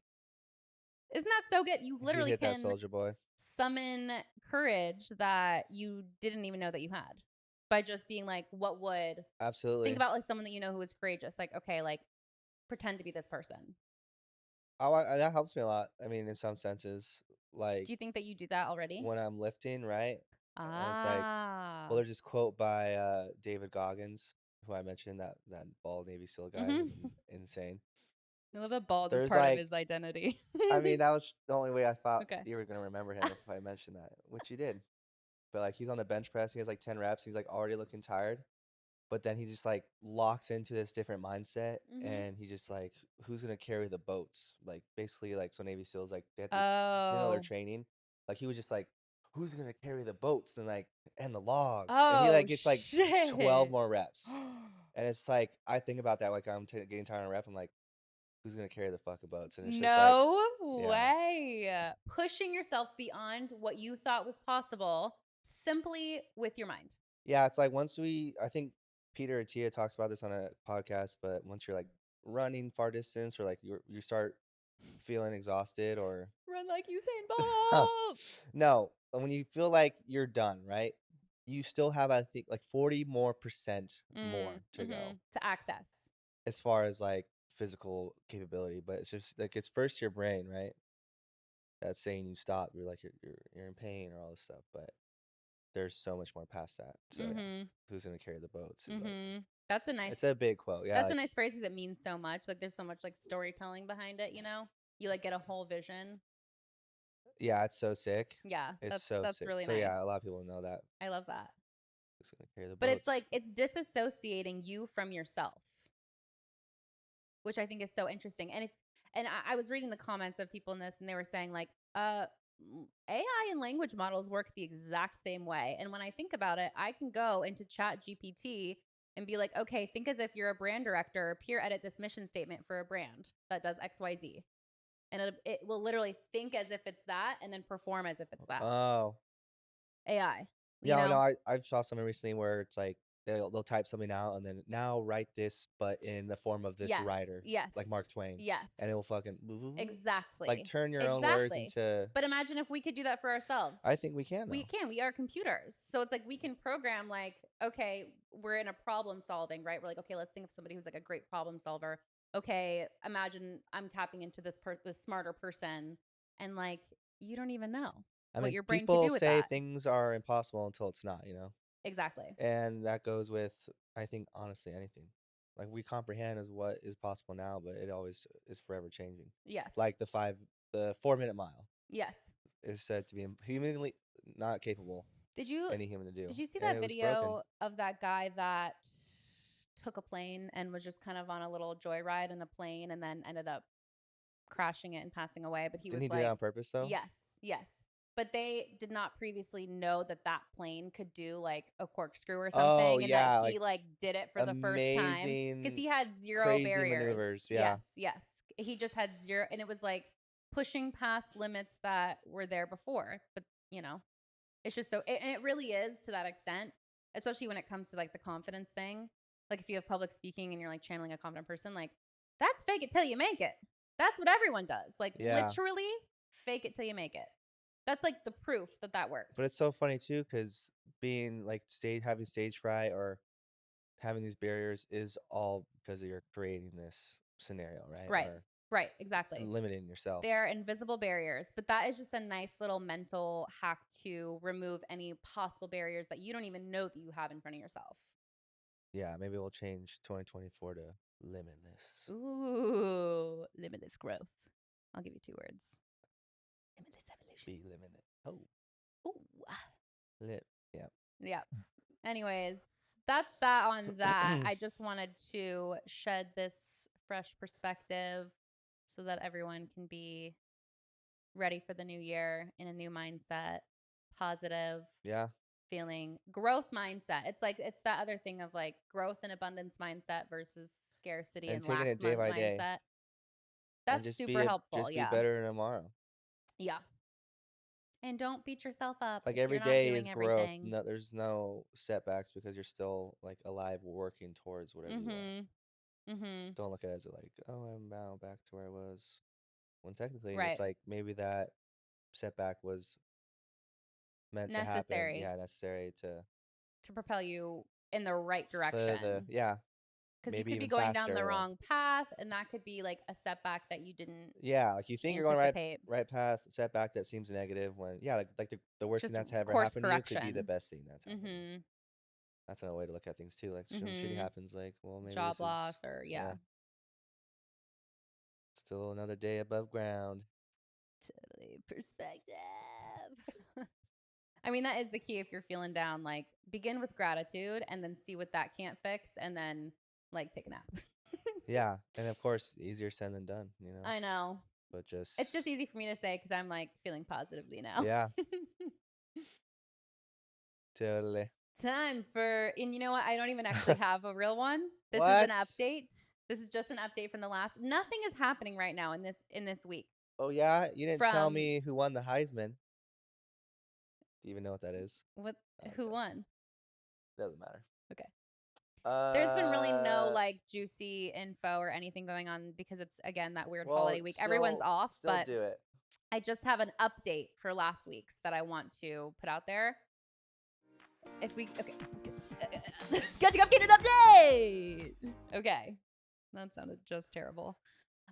Isn't that so good? You You literally hit that, can soldier boy. summon courage that you didn't even know that you had by just being like, what would think Absolutely. about like someone that you know who is courageous, like, okay, like pretend to be this person. That helps me a lot. I mean, in some senses, like Do you think that you do that already? when I'm lifting, right? And it's like, well, Ah. there's this quote by David Goggins, who I mentioned, that bald Navy SEAL guy Mm-hmm. who's insane. I love that bald is There's part of like, his identity. I mean, that was the only way I thought Okay. you were gonna remember him if I mentioned that, which you did. But like, he's on the bench press, he has like 10 reps, he's like already looking tired. But then he just like locks into this different mindset Mm-hmm. and he just like, who's gonna carry the boats? Like basically like so Navy SEALs like they have to they're Oh. training. Like he was just like, who's gonna carry the boats and the logs? And he Oh like gets like 12 shit. more reps. And it's like I think about that like getting tired on rep. I'm like, who's gonna carry the fucking boats? And it's just like, No yeah. way. Pushing yourself beyond what you thought was possible simply with your mind. Yeah, it's like once I think Peter Attia talks about this on a podcast, but once you're like running far distance or like you start feeling exhausted or Run like Usain Bolt. no, when you feel like you're done, right? You still have I think like 40 more percent more to go To access. as far as like physical capability, but it's just like it's first your brain, right? That's saying you stop. You're like you're in pain or all this stuff, but there's so much more past that. So yeah, Mhm. who's gonna carry the boats is like Mhm. it's a big quote. Yeah, That's a like nice phrase because it means so much. Like there's so much like storytelling behind it, you know? You like get a whole vision. yeah, it's so sick. Yeah, It's so that's sick. really So yeah, a lot of people nice. know that I love that. who's gonna carry the But it's boats. like it's disassociating you from yourself, which I think is so interesting. And I was reading the comments of people in this and they were saying like AI and language models work the exact same way. And when I think about it, I can go into Chat GPT and be like, okay, think as if you're a brand director, peer edit this mission statement for a brand that does XYZ. And it will literally think as if it's that and then perform as if it's that. Oh, AI, you yeah, no, know? I saw something recently where it's like they'll type something out and then now write this, but in the form of this Yes, writer, like yes, Mark Twain, and yes. it will fucking like Exactly. turn your own words Exactly. into. But imagine if we could do that for I ourselves. think we can We though. can. We are computers. So it's like we can program like, okay, we're in a problem solving, right? We're like, okay, let's think of somebody who's like a great problem solver. Okay, imagine I'm tapping into this smarter person and like you don't even know I what mean, your brain could people do with say that. things are impossible until it's not, Exactly. and that goes with I think honestly anything. Like we comprehend is what is possible now, but it always is forever changing. Yes. Like the 4 minute mile Yes. is said to be humanly not capable Did you any human to do, did you see and that it was broken. video of that guy that took a plane and was just kind of on a little joyride in a plane and then ended up crashing it and passing away? But he Didn't was he do that like, on purpose though? yes, yes. But they did not previously know that that plane could do like a corkscrew or Oh something and that yeah, he like like did it for the first time because amazing, he had zero crazy barriers. maneuvers. Yeah, Yes, yes. He just had zero and it was like pushing past limits that were there before. But, you know, it's just so and it really is to that extent. especially when it comes to like the confidence thing. Like if you have public speaking and you're like channeling a confident person, like that's fake it till you make it. That's what everyone does. Like Yeah. literally fake it till you make it. That's like the proof that that But it's works. so funny too, because being like having stage fright or having these barriers is all because you're creating this scenario, right? Right. Or Right. Exactly. limiting yourself. They're invisible barriers, but that is just a nice little mental hack to remove any possible barriers that you don't even know that you have in front of yourself. Yeah, maybe we'll change 2024 to limitless. Ooh, limitless growth. I'll give you 2 words. Limitless evolution. Be limited. Oh, Ooh. lit. Yeah. Yeah. Anyways, that's that on that. I just wanted to shed this fresh perspective so that everyone can be ready for the new year in a new mindset, positive, Yeah. feeling, growth mindset. It's like it's that other thing of like growth and abundance mindset versus scarcity And and taking lack it day by day mindset. and That's super helpful. just be Yeah. better tomorrow. Yeah. And don't beat yourself up Like if you're every not day is doing growth. everything. No, there's no setbacks because you're still like alive working towards whatever you want. Mhm. Mhm. Don't look at it as like, oh, I'm now back to where I was. When technically it's Right. like maybe that setback was meant to happen. Necessary Yeah, necessary to to propel you in the right further. direction. Yeah, Because you maybe could be even going down faster. the Or, wrong path, and that could be like a setback that you didn't yeah, like you think you're going anticipate. right path, setback that seems negative when yeah, like the worst thing Just that's ever course happened to you could be the correction. best thing that's happened to you. Mhm. That's another way to look at things too. Like some shitty Mhm. happens, like well maybe Job this is loss or yeah yeah. still another day above ground. Totally perspective. I mean, that is the key if you're feeling down. Like, begin with gratitude and then see what that can't fix and then, like, take a nap. Yeah, and of course easier said than done, I know. but It's just just easy for me to say because I'm like feeling positively now. yeah, totally. Time for, and you know what? I don't even actually have a real one. This is an What? update. This is just an update from the last. Nothing is happening right now in this week. Oh yeah, you didn't tell From me who won the Heisman. Do you even know what that is? what? Who Okay, won? doesn't matter. Okay. There's been really no Uh, like juicy info or anything going on because it's again that weird well, holiday week. Everyone's off, still but do it. I just have an update for last week's that I want to put out there. If we okay, catching up, getting an update. Okay, that sounded just terrible.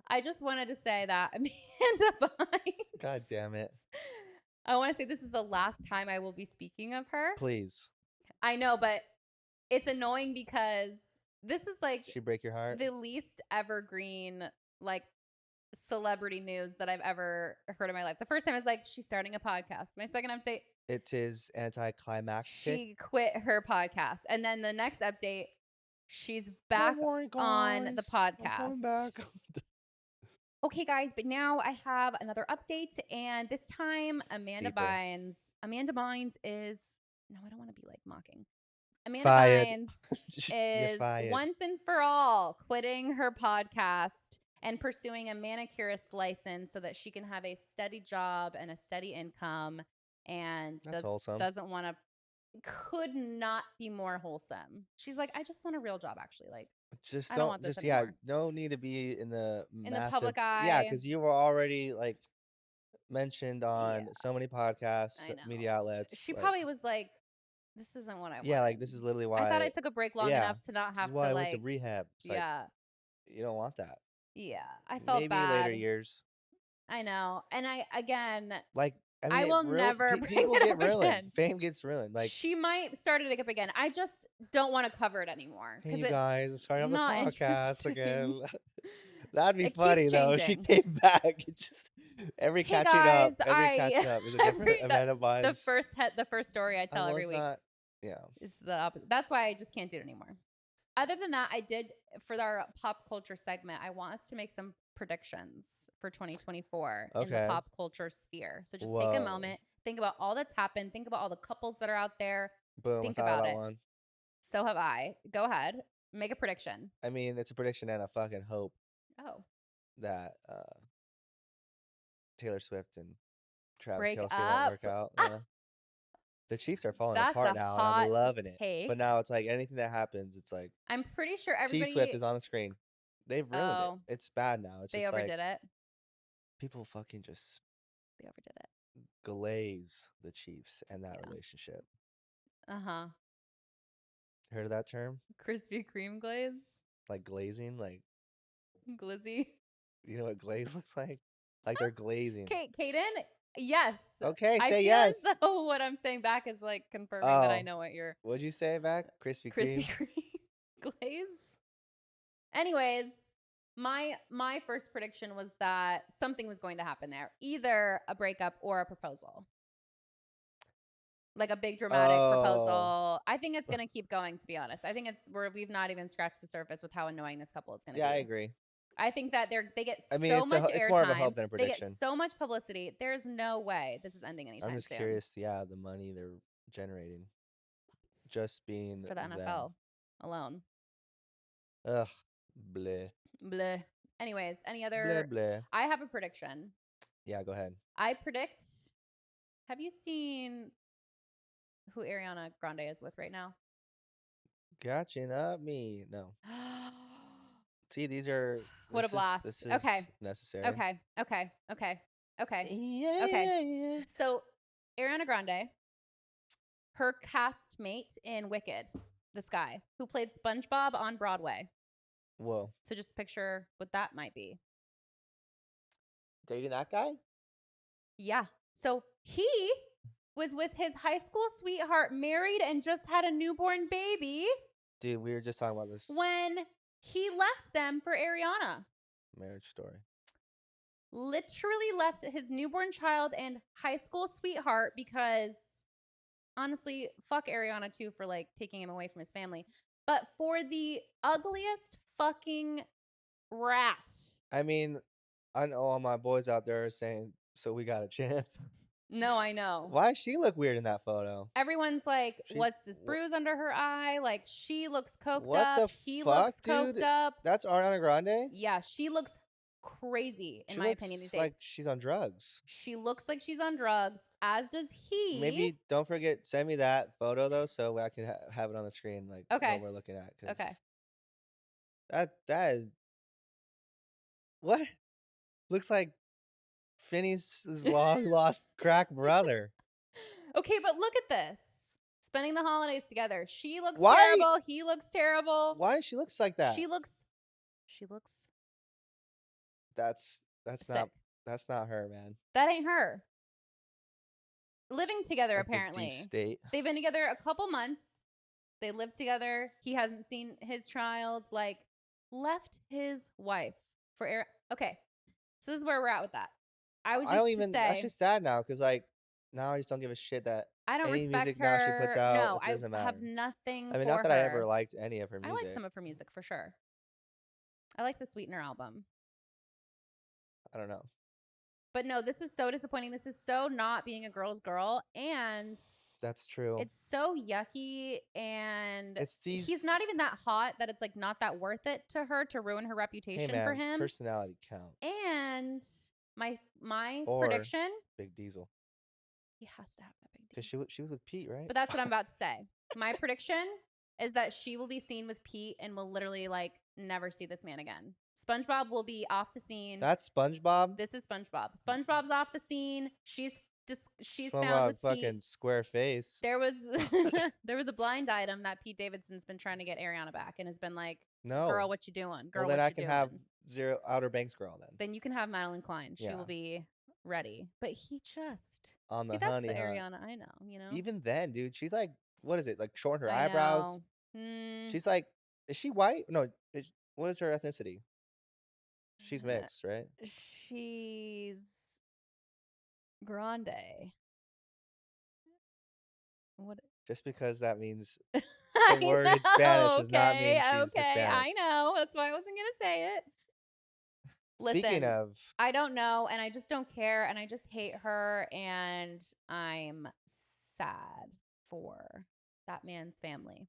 I just wanted to say that Amanda God Bynes. damn it! I want to say this is the last time I will be speaking of her. Please, I know, but it's annoying because this is like she break your heart. the least evergreen like celebrity news that I've ever heard in my life. The first time I was like, she's starting a podcast. My second update, It is anticlimactic. she quit her podcast. And then the next update, she's back Don't worry, on the guys. I'm coming podcast. back. Okay, guys, but now I have another update, and this time Deeper. Amanda Bynes is no, I don't want to be like mocking. Amanda Fired. Bynes You're is fired. once and for all quitting her podcast and pursuing a manicurist license so that she can have a steady job and a steady income and That's wholesome. doesn't want to could not be more wholesome. She's like, I just want a real job actually. Like, Just I don't want don't. this Just yeah. anymore. No need to be in the In the massive. public Yeah, eye. because you were already like mentioned Yeah, on so many podcasts, I know. media outlets. She Like probably was like, this isn't what I yeah, like wanted. this is literally I thought I why. took a break long Yeah, enough to not this is have why to I went to like, rehab. It's like yeah, you don't want that. yeah. I felt Maybe later bad. years. I know. And again, Like I mean, I will never bring people it get up ruined. again. Fame gets ruined. Like She might start it up again. I just don't want to cover it anymore hey, because you guys, I'm it's starting up the not podcast interesting. again. That'd be It keeps funny though. If she changing. came back. It just Hey guys, every catching up is a different Amanda Bynes. the first story I tell Well, every it's week not. Yeah. is the opposite. That's why I just can't do it anymore. Other than that, I did for our pop culture segment, I want us to make some predictions for 2024 in the Okay. pop culture sphere. So just take a Whoa. moment, think about all that's happened, think about all the couples that are out there, Boom. I think thought about about it. one. So have I. Go ahead, make a prediction. I mean, it's a prediction and a fucking hope Oh, that Taylor Swift and Travis break Kelce won't up. work out. Ah, Yeah. The Chiefs are falling That's a apart now, and I'm hot loving it. But take. now it's like anything that happens, it's like I'm pretty sure T Swift everybody is on the screen. They've ruined it. oh, It's bad now. It's they just like overdid it. people fucking just They overdid it. glaze the Chiefs and that Yeah. relationship. Uh-huh. Heard of that term? Krispy Kreme glaze? Like glazing? Like, Glizzy? you know what glaze looks like? Like they're glazing. Kaden, yes. Okay, I say feel as yes. though what I'm saying back is like confirming that I Oh, know what you're what'd you say back? Krispy Krispy Kreme? Kreme glaze. Anyways, my first prediction was that something was going to happen there, either a breakup or a proposal. Like a big dramatic Oh, proposal. I think it's gonna keep going, to be honest. I think we've not even scratched the surface with how annoying this couple is gonna yeah, I be. agree. I think that they get I mean, so much it's more of a airtime, hope than a they get prediction. so much publicity. There's no way this is ending I'm anytime just soon curious, yeah, the money they're generating just being for the them. NFL alone. Ugh, bleh, Bleh. Anyways, any bleh, other? bleh. I have a prediction. Yeah, go ahead. I predict. Have you seen who Ariana Grande is with right now? Gotching up me. No. See, these are What a this blast. is Okay. necessary. Okay. Okay. Okay. Okay. Yeah, Okay. yeah, yeah. So, Ariana Grande, her castmate in Wicked, this guy who played SpongeBob on Broadway. Whoa. So just picture what that might be. Dating that guy? Yeah. So he was with his high school sweetheart, married and just had a newborn baby Dude, we were just talking about this when he left them for Ariana. marriage story. Literally left his newborn child and high school sweetheart because honestly, fuck Ariana too for like taking him away from his family. But for the ugliest fucking rat. I mean, I know all my boys out there are saying, so we got a chance. No, I know. Why does she look weird in that photo? Everyone's like, She, what's this bruise under her eye? Like, she looks coked what up. the He fuck, looks coked dude? up. That's Ariana Grande? Yeah, she looks crazy, in She my opinion, these looks days. like she's on drugs. She looks like she's on drugs, as does he. Maybe don't forget, send me that photo though, so I can have it on the screen, like what Okay. we're looking at, Okay. because that is what looks like Finney's long lost crack brother. Okay, but look at this. Spending the holidays together. She looks Why? terrible. He looks terrible. Why she looks like that? She looks That's sick. that's not her, man. That ain't her. Living It's together, like the deep apparently. state. They've been together a couple months. They live together. He hasn't seen his child. Like, left his wife for Aaron. Okay, so this is where we're at with that. I was I don't just to even. That's say, just sad now, because like now I just don't give a shit that I don't any respect music now she puts her. out, No, it I doesn't have matter. nothing I mean, not for that I ever her. liked any of her I like music. some of her music for sure. I liked the Sweetener album. I don't know. But no, this is so disappointing. This is so not being a girl's girl. And That's true. it's so yucky. And It's these. he's not even that hot that it's like not that worth it to her to ruin her Hey reputation man, for him. personality counts. And my Or prediction, Big Diesel, he has to have that big because deal. she was with Pete, right? But that's what I'm about to say. My prediction is that she will be seen with Pete and will literally like never see this man again. SpongeBob will be off the scene. That's SpongeBob. This is SpongeBob. SpongeBob's off the scene. She's found SpongeBob with fucking Pete. square face. There was there was a blind item that Pete Davidson's been trying to get Ariana back and has been like, No. girl, what you doing? Girl, Well, then what I you can doing? have Zero Outer Banks girl then. Then you can have Madeline Klein. She Yeah. will be ready. But he just On the that's honey the hunt. Ariana I know, you know? Even then, dude, she's like, what is it? Like showing her I eyebrows. know. She's like, is she white? No. What is her ethnicity? She's mixed, right? She's Grande. What? Just because that means I the word in Spanish does not mean she's Hispanic. I know. That's why I wasn't going to say it. Speaking Listen, of, I don't know, and I just don't care, and I just hate her, and I'm sad for that man's family.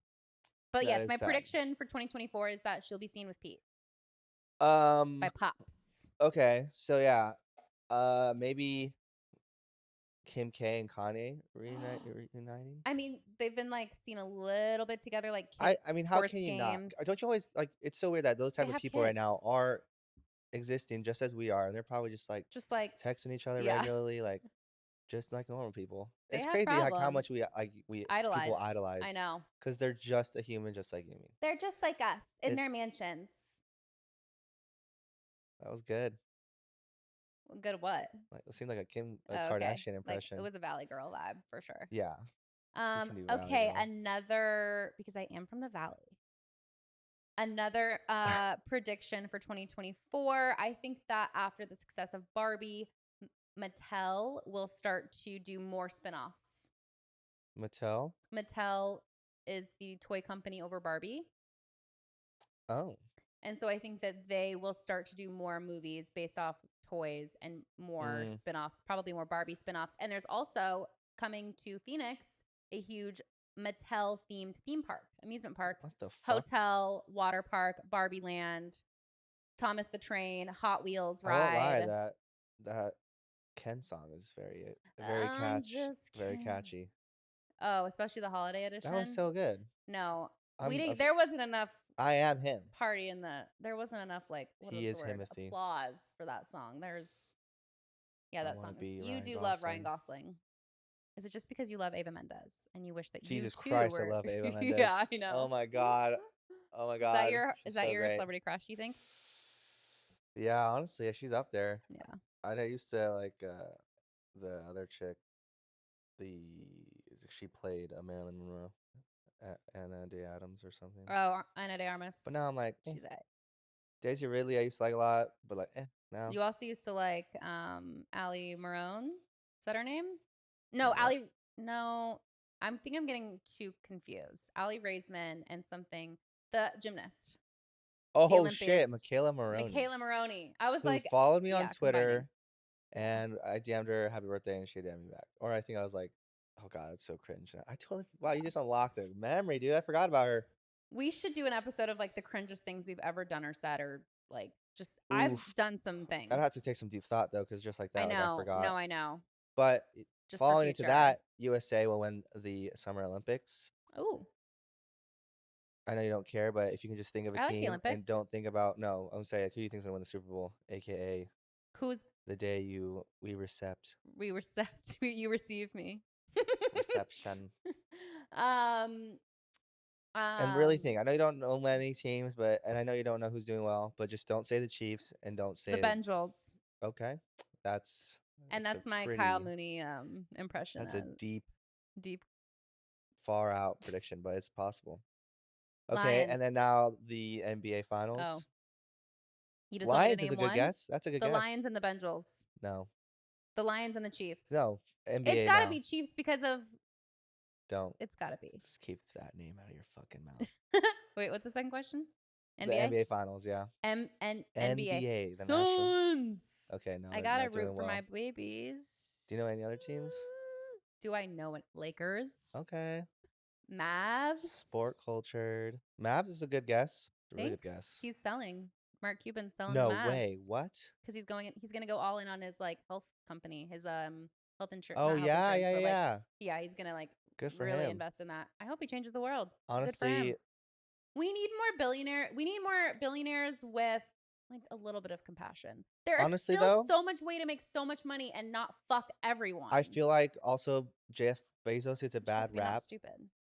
But that yes, is my sad. prediction for 2024 is that she'll be seen with Pete by Pops. Okay, so yeah, maybe Kim K and Kanye reuniting? I mean, they've been, like, seen a little bit together, like, kids' I mean, how can sports you not? Don't games. you always like? It's so weird that those They type of have people right now kids. are existing just as we are, and they're probably just like Just like texting each other yeah, regularly, like just like normal people. they It's have crazy like how much problems. we people Idolize. I idolize know. because they're just a human, just like you and me. They're just like us in their It's mansions. that was good. Well, good what? Like it seemed like a Oh, okay. Kardashian Like, it impression. was a Valley Girl vibe for sure. Yeah, you can do Valley Okay, Girl. another because I am from the Valley. Another prediction for 2024. I think that after the success of Barbie, Mattel will start to do more spin-offs. Mattel. Mattel is the toy company over Barbie. Oh. And so I think that they will start to do more movies based off toys and more Mm, spin-offs, probably more Barbie spin-offs. And there's also coming to Phoenix a huge Mattel themed theme park, amusement park, what the fuck? hotel, water park, Barbie Land, Thomas the Train, Hot Wheels I won't lie, ride. that Ken song is I'm just very kidding. catchy. Oh, especially the holiday That was edition. so good. No, we I'm a didn't. f There wasn't enough I am him. party in the. There wasn't enough like He what's the is word? Himothy. Applause for that song. There's yeah, I that wanna song is. be You Ryan do love Ryan Gosling. Gosling. Is it just because you love Ava Mendez and you wish that you Jesus too Christ, I were? love Eva Yeah, Mendes. I Oh know. my god. Oh my Is that god. your is She's that so your great. celebrity crush? You think? Yeah, honestly, she's up there. Yeah. I used to like the other chick, the she played Marilyn Monroe, Anna Day Adams or something. Oh, Ana de But Armas. now I'm like, She's a. Daisy Ridley I used to like a lot, but like, now. You also used to like Ali Marone. Is that her name? No, What? Ali. No, I'm getting too confused. Ali Raisman and something. The gymnast, the Oh Olympic, shit, Michaela Maroney, Michaela Maroney. I was who like, followed me on yeah, combining. Twitter, and I DM'd her happy birthday, and she DM'd me back. Or I think I was like, oh god, it's so cringe. I totally wow, you just unlocked a memory, dude. I forgot about her. We should do an episode of like the cringest things we've ever done or said, or like just I've Oof. done some I'd have to things. take some deep thought though, because just like I that, like I know. forgot. No, I know. But Just for following into future. that, USA will win the Summer Olympics. Oh, I know you don't care, but if you can just think of a I like the team and Olympics. don't think about no, I'm saying who do you think's gonna win the Super Bowl, aka Who's the day we recept we recept you receive me. reception. um And really um think. I know you don't know many teams, but and I know you don't know who's doing well, but just don't say the Chiefs and don't the say Bengals. okay. That's And that's a that's my Kyle pretty Mooney impression that's a of deep, deep far out prediction, but it's possible. Okay, and then Lions. now the NBA Oh, Finals. you just want me to Lions is name a good one? guess. That's a good The guess. Lions and the Bengals. No, The Lions and the Chiefs. no, It's NBA got to now. be Chiefs because of Don't it's got to be. just keep that name out of your fucking mouth. Wait, what's the second question? The NBA? NBA Finals, yeah. NBA. NBA, the national. Suns. Okay, no, I they're got to not root doing for my well. babies. Do you know any other teams? Do I know it? Lakers? Okay. Mavs? Sport cultured. Mavs is a good guess. A really good Thanks. guess. He's selling. Mark Cuban's selling the No way. Mavs What? because he's going to go all in on his like health company, his health insurance, Oh not health yeah, insurance, yeah, but like yeah. yeah, he's going to like Good for really him. invest in that. I hope he changes the world. Good for Honestly, him. We need more billionaires with like a little bit of compassion. There are honestly still though, so much way to make so much money and not fuck I everyone. feel like also Jeff Bezos gets a You just have bad to be not rap, stupid.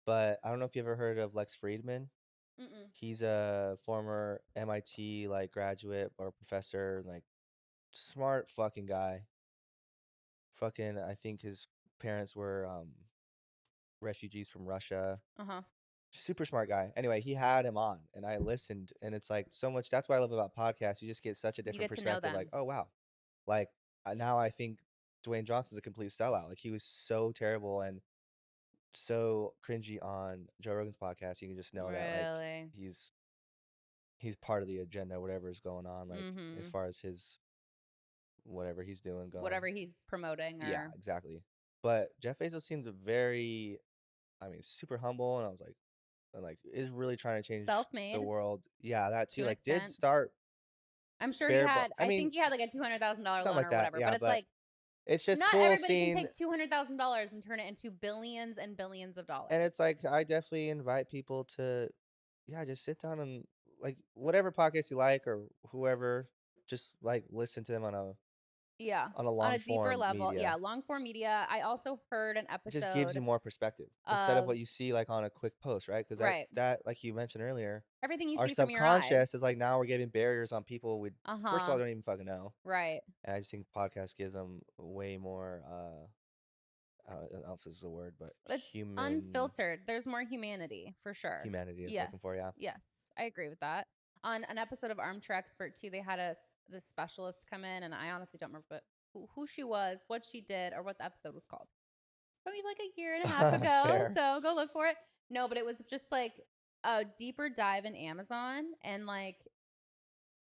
but I don't know if you ever heard of Lex Friedman. Mm-mm. He's a former MIT like graduate or professor, like smart fucking guy. Fucking, I think his parents were refugees from Russia. Uh-huh. Super smart guy. Anyway, he had him on and I listened and it's like so much that's what I love about podcasts. You just get such a You different get to know perspective like, them. "Oh wow." Like now I think Dwayne Johnson's a complete sellout. Like he was so terrible and so cringy on Joe Rogan's podcast. You can just know that like Really. he's he's part of the agenda whatever is going on like as Mm-hmm. far as his whatever he's doing going. Whatever he's promoting Yeah, or exactly. But Jeff Bezos seemed very I mean, super humble and I was like and like is really trying to change the self-made world. Yeah, that to too. an Like did extent. start I'm sure he bare had I I mean, think he had like a $200,000 something loan like or that. whatever, Yeah, but it's but like it's just Not cool everybody can seeing take $200,000 and turn it into billions and billions of and it's dollars. like, I definitely invite people to, yeah, just sit down and, like, whatever podcast you like or whoever, just, like, listen to them Yeah, on a on a long deeper form level. Yeah, media. long form media. I also heard an It just gives you episode more perspective instead of what of you see, like, on a quick post, right? Because right. like you mentioned earlier, Everything you our see from your subconscious is eyes. like, now we're giving barriers on people we first of all, Uh-huh. don't even fucking know, Right. and I just think podcast gives them way more, I don't know if this is a word, but It's human unfiltered. There's more humanity for sure. humanity is looking for, Yes. yeah. Yes. I agree with that. On an episode of Armchair Expert too, they had this specialist come in, and I honestly don't remember who she was, what she did, or what the episode was called. It's probably like a year and a half ago, Fair. so go look for it. No, but it was just like a deeper dive in Amazon, and like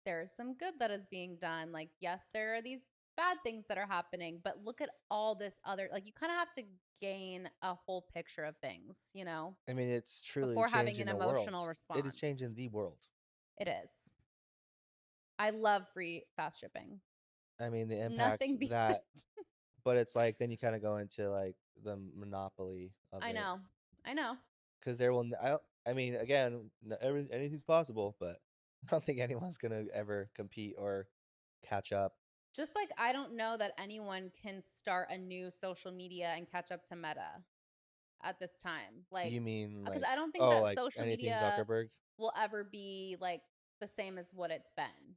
there's some good that is being done. Like, yes, there are these bad things that are happening, but look at all this other, like, you kind of have to gain a whole picture of things, I mean, it's truly before having changing an the world. emotional It is response. changing the world. It is. I love free fast shipping. I mean, the impact Nothing beats it. that but it's like then you kinda go into, like, the monopoly of I it know. I know. because there will n I don't I mean, again, anything's possible, but I don't think anyone's gonna ever compete or catch up. Just like I don't know that anyone can start a new social media and catch up to Meta at this time. Like, You mean, because like I don't think oh, that like social anything media Zuckerberg? will ever be like the same as what it's been.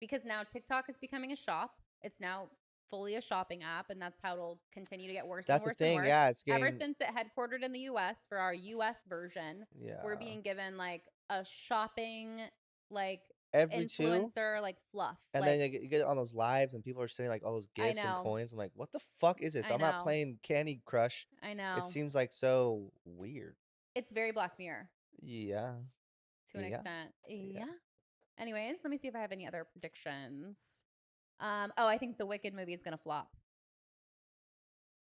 Because now TikTok is becoming a shop. It's now fully a shopping app, and that's how it'll continue to get worse and That's the worse and thing, worse. yeah, it's Ever getting since it headquartered in the US for our US version, we're yeah. being given like a shopping like Every 2 influencer like fluff. and then Like, you get on those lives and people are sending, like, all those I gifts and know. coins. I'm like, "What the fuck is this? I I'm not know. playing Candy Crush." I It know. seems, like, so weird. It's very Black Mirror Yeah. to an Yeah. extent. Yeah. Yeah. Anyways, let me see if I have any other predictions. Oh, I think the Wicked movie is gonna flop.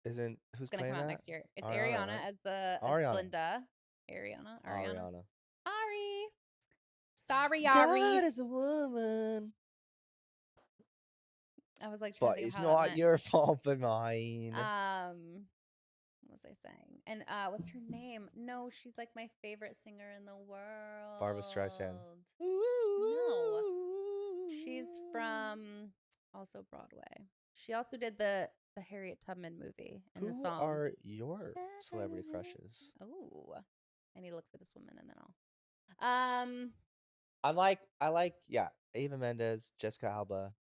Isn't It's who's gonna come playing out that? next year. It's Ariana, Ariana right? as Ariana. Glinda. Ariana. Ariana. Ari. Sorry, God Ari. is a woman, I was like trying to but think of it's how that not went. your fault but mine. What was I saying? And what's her name? No, she's like my favorite singer in the Barbara Streisand. world. No. She's from also Broadway. She also did the Harriet Tubman movie and the Who song. are your celebrity crushes? Oh, I need to look for this woman and then I'll. I like yeah, Ava Mendes, Jessica Alba,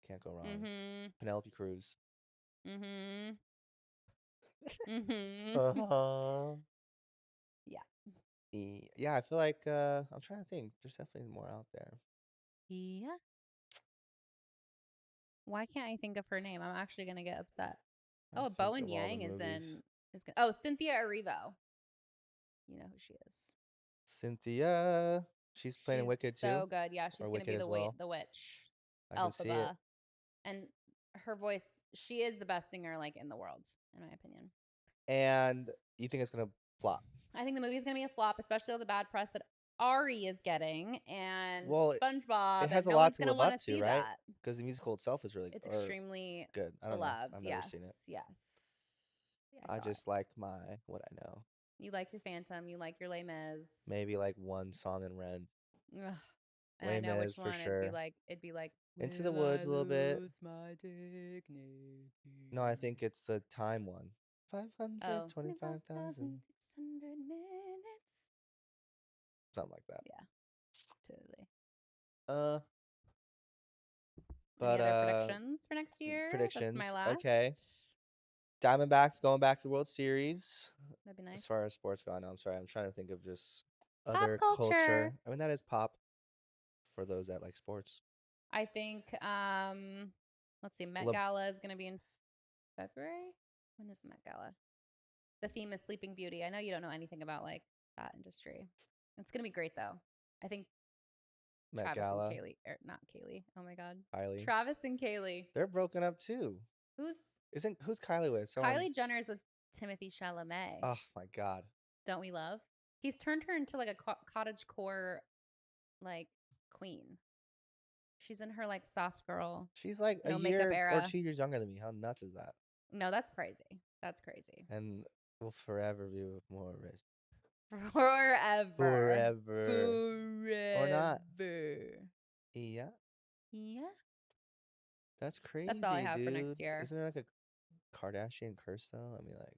can't go wrong. Mhm. Penelope Cruz. Mhm. Mhm. Uh-huh. Yeah. Yeah, I feel like I'm trying to think. There's definitely more out there. Yeah. Why can't I think of her name? I'm actually gonna get upset. I Oh, think Bowen of all the Yang is movies. in. Oh, Cynthia Erivo. You know who she is. Cynthia, she's playing in She's Wicked too, so good. Yeah, she's or gonna Wicked be as well. the witch, I can see it. Elphaba, and her voice. She is the best singer like in the world, in my opinion. And you think it's gonna flop? I think the movie's gonna be a flop, especially all the bad press that Ari is getting and Well, it SpongeBob, has and a no lot one's to gonna live want up to to, see right? that. Because the musical itself is really It's or extremely good. I don't know. beloved. I've never Yes, seen it. yes. Yeah, I I saw it. just like my what I know. You like your Phantom. You like your Les Mis. Maybe like one song in Ren. Ugh. And I Les know which Mis for one. sure. It'd be like, Into the will I Woods a little bit. lose my dignity? No, I think it's the time one. Oh, 525,000. 25,600 minutes. Something like that. Yeah, totally. Uh, Any but other predictions for next year? That's my predictions. Okay. last. Diamondbacks going back to the World Series. That'd be As nice. far as sports go, I know. I'm sorry. I'm trying to think of just Pop other culture. culture. I mean, that is pop for those that like sports. I think let's see, Met Le- Gala is gonna be in February. When is the Met Gala? The theme is Sleeping Beauty. I know you don't know anything about like that industry. It's gonna be great though. I think Met Travis and Gala, Kaylee, or not Kaylee. Oh my god. Kylie. Travis and Kaylee. They're broken up too. Who's Who's Kylie with? Someone. Kylie Jenner is with Timothy Chalamet. Oh my god. Don't we love? He's turned her into like a cottage core like queen. She's in her like soft girl, She's like a no makeup year or era. 2 years younger than me. How nuts is that? No, that's crazy. That's crazy. And will forever be more rich. Forever. Forever. Or not. Forever. Yeah. Yeah. That's That's all I crazy, have for dude. next year. Isn't there like a Kardashian curse though? I mean, like,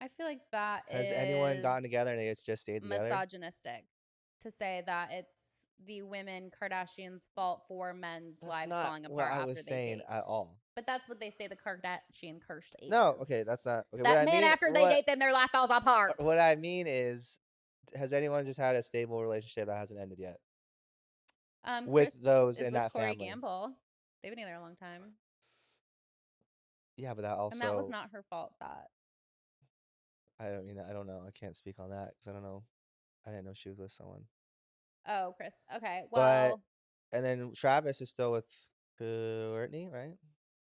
I feel like that has anyone is gotten together and it's just stayed together? misogynistic to say that it's the women Kardashians' fault for men's That's lives not falling what apart I was after they saying date. at all. But that's what they say the Kardashian curse No, okay, is. that's not okay. That men after they date, then their life falls apart. What I mean is, has anyone just had a stable relationship that hasn't ended yet with Chris those is in with that Corey family? Gamble. They've been together a long time. Yeah, but that And that was also, not her fault that. I don't mean, I don't know. I can't speak on that because I don't know. I didn't know she was with someone. Oh, Chris. Okay. But Well, and then Travis is still with Courtney, right?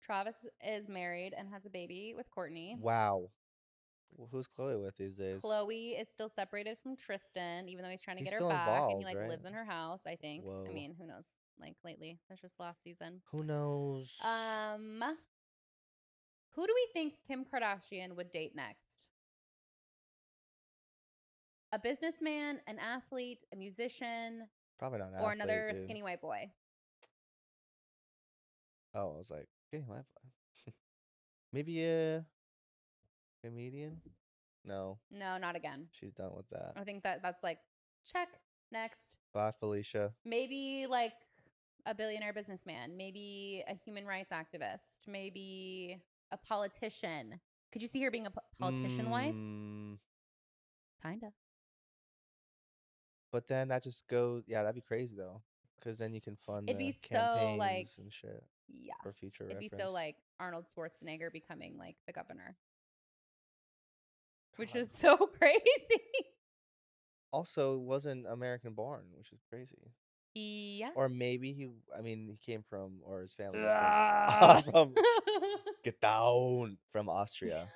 Travis is married and has a baby with Courtney. Wow. Who's Chloe with these days? Chloe is still separated from Tristan, even though he's trying to He's get her still back, and he involved, like right? lives in her house, I think. I Whoa. mean, who knows? Like lately, that's just last season. Who knows? Um, who do we think Kim Kardashian would date next? A businessman, an athlete, a musician, Probably not an or athlete, another dude. skinny white boy? Oh, I was like, okay, my maybe a comedian? No, No, not again. she's done with that. I think that's like check next. Bye, Felicia. Maybe like a billionaire businessman, maybe a human rights activist, maybe a politician. Could you see her being a politician wife? Mm, Kinda. but then that just goes, yeah, that'd be crazy though. Because then you can fund It'd be the so like, campaigns and shit yeah. for future It'd be so reference. like Arnold Schwarzenegger becoming like the governor, which God. is so crazy. Also, wasn't American born, which is crazy. Yeah. Or maybe I mean, he came from, or his family came from, Ah. from, get down, from Austria.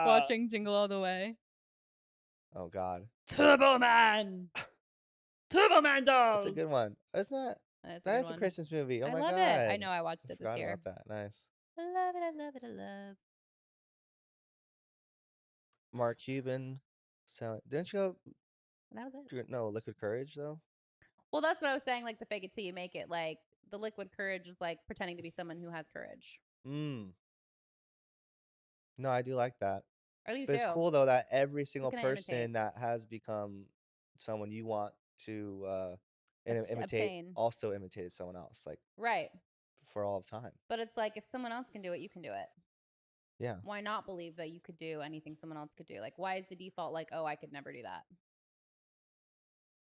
Watching Jingle All the Way. Oh, God. Turbo Man. Turbo Man That's a doll. good one. That's not, That's a that good is a one. Christmas movie. Oh I my love it. I God. know I watched I it this forgot year. about that. Nice. I love it. I love it. I love. Mark Cuban. So, didn't you That was it. no, Liquid Courage, though? Well, that's what I was saying. Like the fake it till you make it. Like the liquid courage is like pretending to be someone who has courage. Mm. No, I do like that. I do But it's too. cool, though, that every Who single can I imitate? person that has become someone you want to imitate Obtain. also imitated someone else, like, Right. for all of time. But it's like if someone else can do it, you can do it. Yeah. Why not believe that you could do anything someone else could do? Like, why is the default like, oh, I could never do that?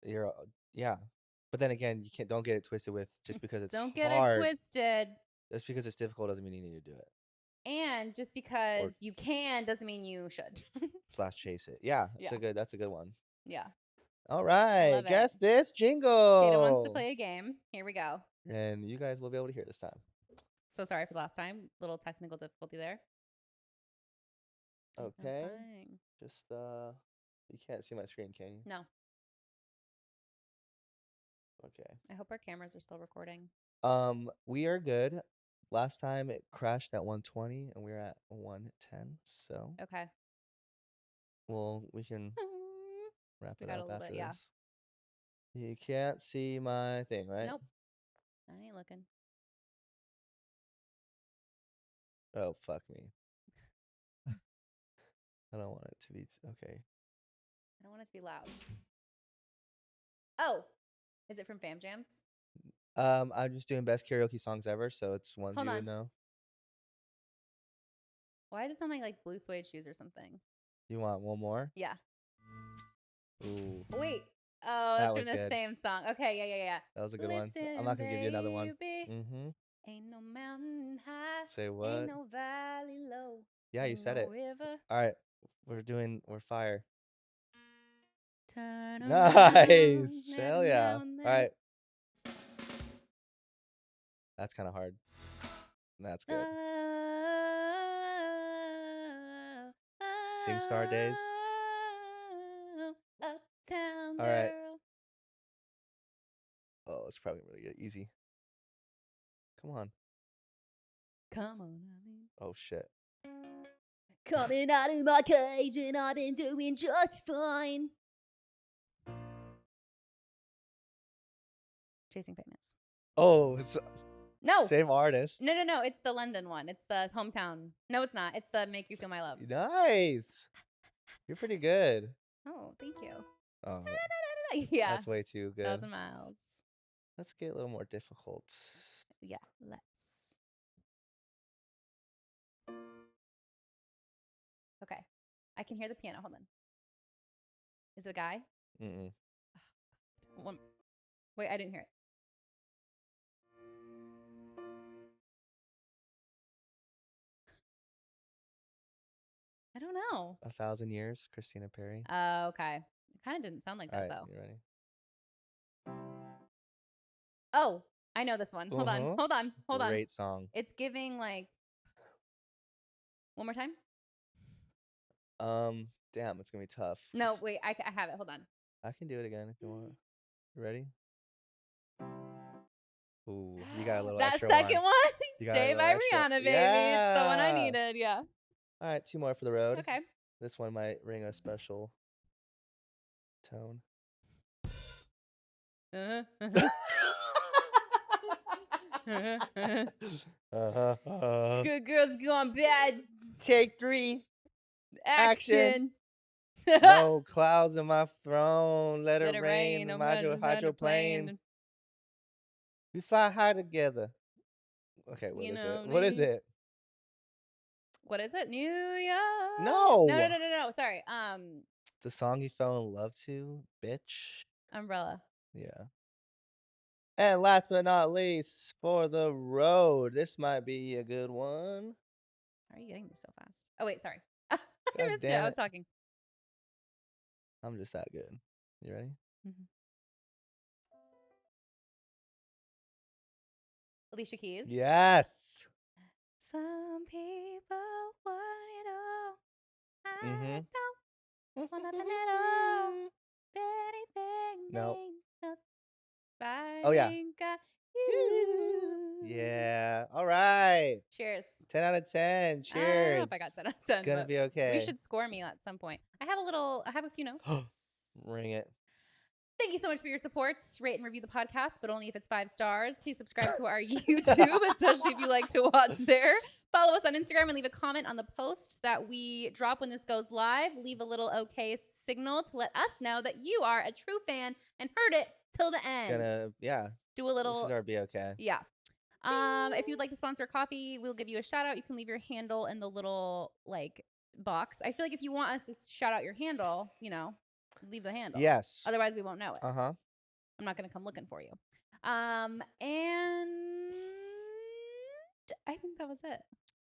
You're, yeah. But then again, you don't get it twisted with just because it's Don't get it hard. twisted. Just because it's difficult doesn't mean you need to do it. And just Or because you can doesn't mean you should. slash chase it. Yeah, Yeah. that's a good one. Yeah. All I right, love it. guess this Kata wants to jingle. play a game. Here we go. And you guys will be able to hear this time. So sorry for the last time. Little technical difficulty there. Okay. Just you can't see my screen, can you? No. Okay. I hope our cameras are still recording. We are good. Last time it crashed at 120 and we're at 110. So Okay. well, we can wrap We it got a up little after bit, yeah. this. You can't see my thing, right? Nope. I ain't looking. Oh, fuck me. I don't want it to be okay. I don't want it to be loud. Oh, is it from Fam Jams? I'm just doing best karaoke songs ever, so it's ones Hold you on. would know. Why does it sound like blue suede shoes or something? You want one more? Yeah. Ooh. Wait. Oh, That that's from was the good. same song. Okay, yeah. That was a good one. I'm Listen, not gonna give you another one. baby. Mm-hmm. Ain't no mountain high. Say what? Ain't no valley low. Yeah, you ain't said no it. river. All right, we're fire. Turn Nice. around Hell every yeah. now and All then. right. That's kind of hard. That's good. Sing Star Days. Uptown All right. girl. it's probably really easy. Come on. Come on, I mean. Oh shit. Coming out of my cage and I've been doing just fine. Chasing Payments. Oh, it's No. same artist. No. It's the London one. It's the Hometown. No, it's not. It's the Make You Feel My Love. Nice. You're pretty good. Oh, thank you. Oh, Yeah. that's way too good. 1,000 miles. Let's get a little more difficult. Yeah, let's. Okay. I can hear the piano. Hold on. Is it a guy? Mm-mm. Wait, I didn't hear it. I don't know. 1,000 Years, Christina Perri. Okay. It kind of didn't sound like that, All right, though. you ready? Oh, I know this one. Hold on. Great song. It's giving like. One more time? Damn, it's gonna be tough. No, wait, I have it. Hold on. I can do it again if you want. You ready? Ooh, you got a little that extra second one? Stay by Rihanna, baby. Yeah. It's the one I needed. Yeah. All right, 2 more for the road. Okay. This one might ring a special tone. Good girls gone bad. Take 3. Action. No clouds in my throne. Let it rain. I'm Hydroplane. We fly high together. Okay, what is it? What is it? What is it? New York. No. No. Sorry. The song you fell in love to, bitch. Umbrella. Yeah. And last but not least, for the road. This might be a good one. How are you getting this so fast? Oh, wait, sorry. I missed it. damn I was it. talking. I'm just that good. You ready? Mm-hmm. Alicia Keys. Yes. Some people want it all. I don't want nothing at all. Anything Nope. Oh, yeah. Got you. Yeah. All right. Cheers. 10 out of 10. Cheers. I don't know if I got 10 out of 10. It's gonna be okay. We should score me at some point. I have a few notes. Ring it. Thank you so much for your support. Rate and review the podcast, but only if it's 5 stars. Please subscribe to our YouTube, especially if you like to watch there. Follow us on Instagram and leave a comment on the post that we drop when this goes live. Leave a little okay signal to let us know that you are a true fan and heard it till the end. Do a little. This is our be okay. Yeah. If you'd like to sponsor coffee, we'll give you a shout out. You can leave your handle in the little box. I feel like if you want us to shout out your handle, leave the handle. Yes. Otherwise, we won't know it. I'm not going to come looking for you. And I think that was it.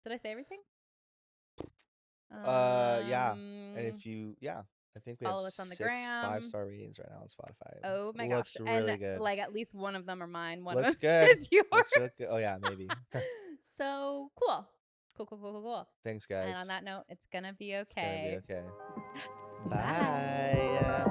Did I say everything? Yeah. And if you, I think we follow have us on the 6 gram. 5-star ratings right now on Spotify. Oh my gosh. Looks really good. At least one of them are mine. One looks of them good. is yours. Looks real good. Oh yeah, maybe. So cool. Cool. Thanks, guys. And on that note, it's gonna be okay. It's gonna be okay. Bye.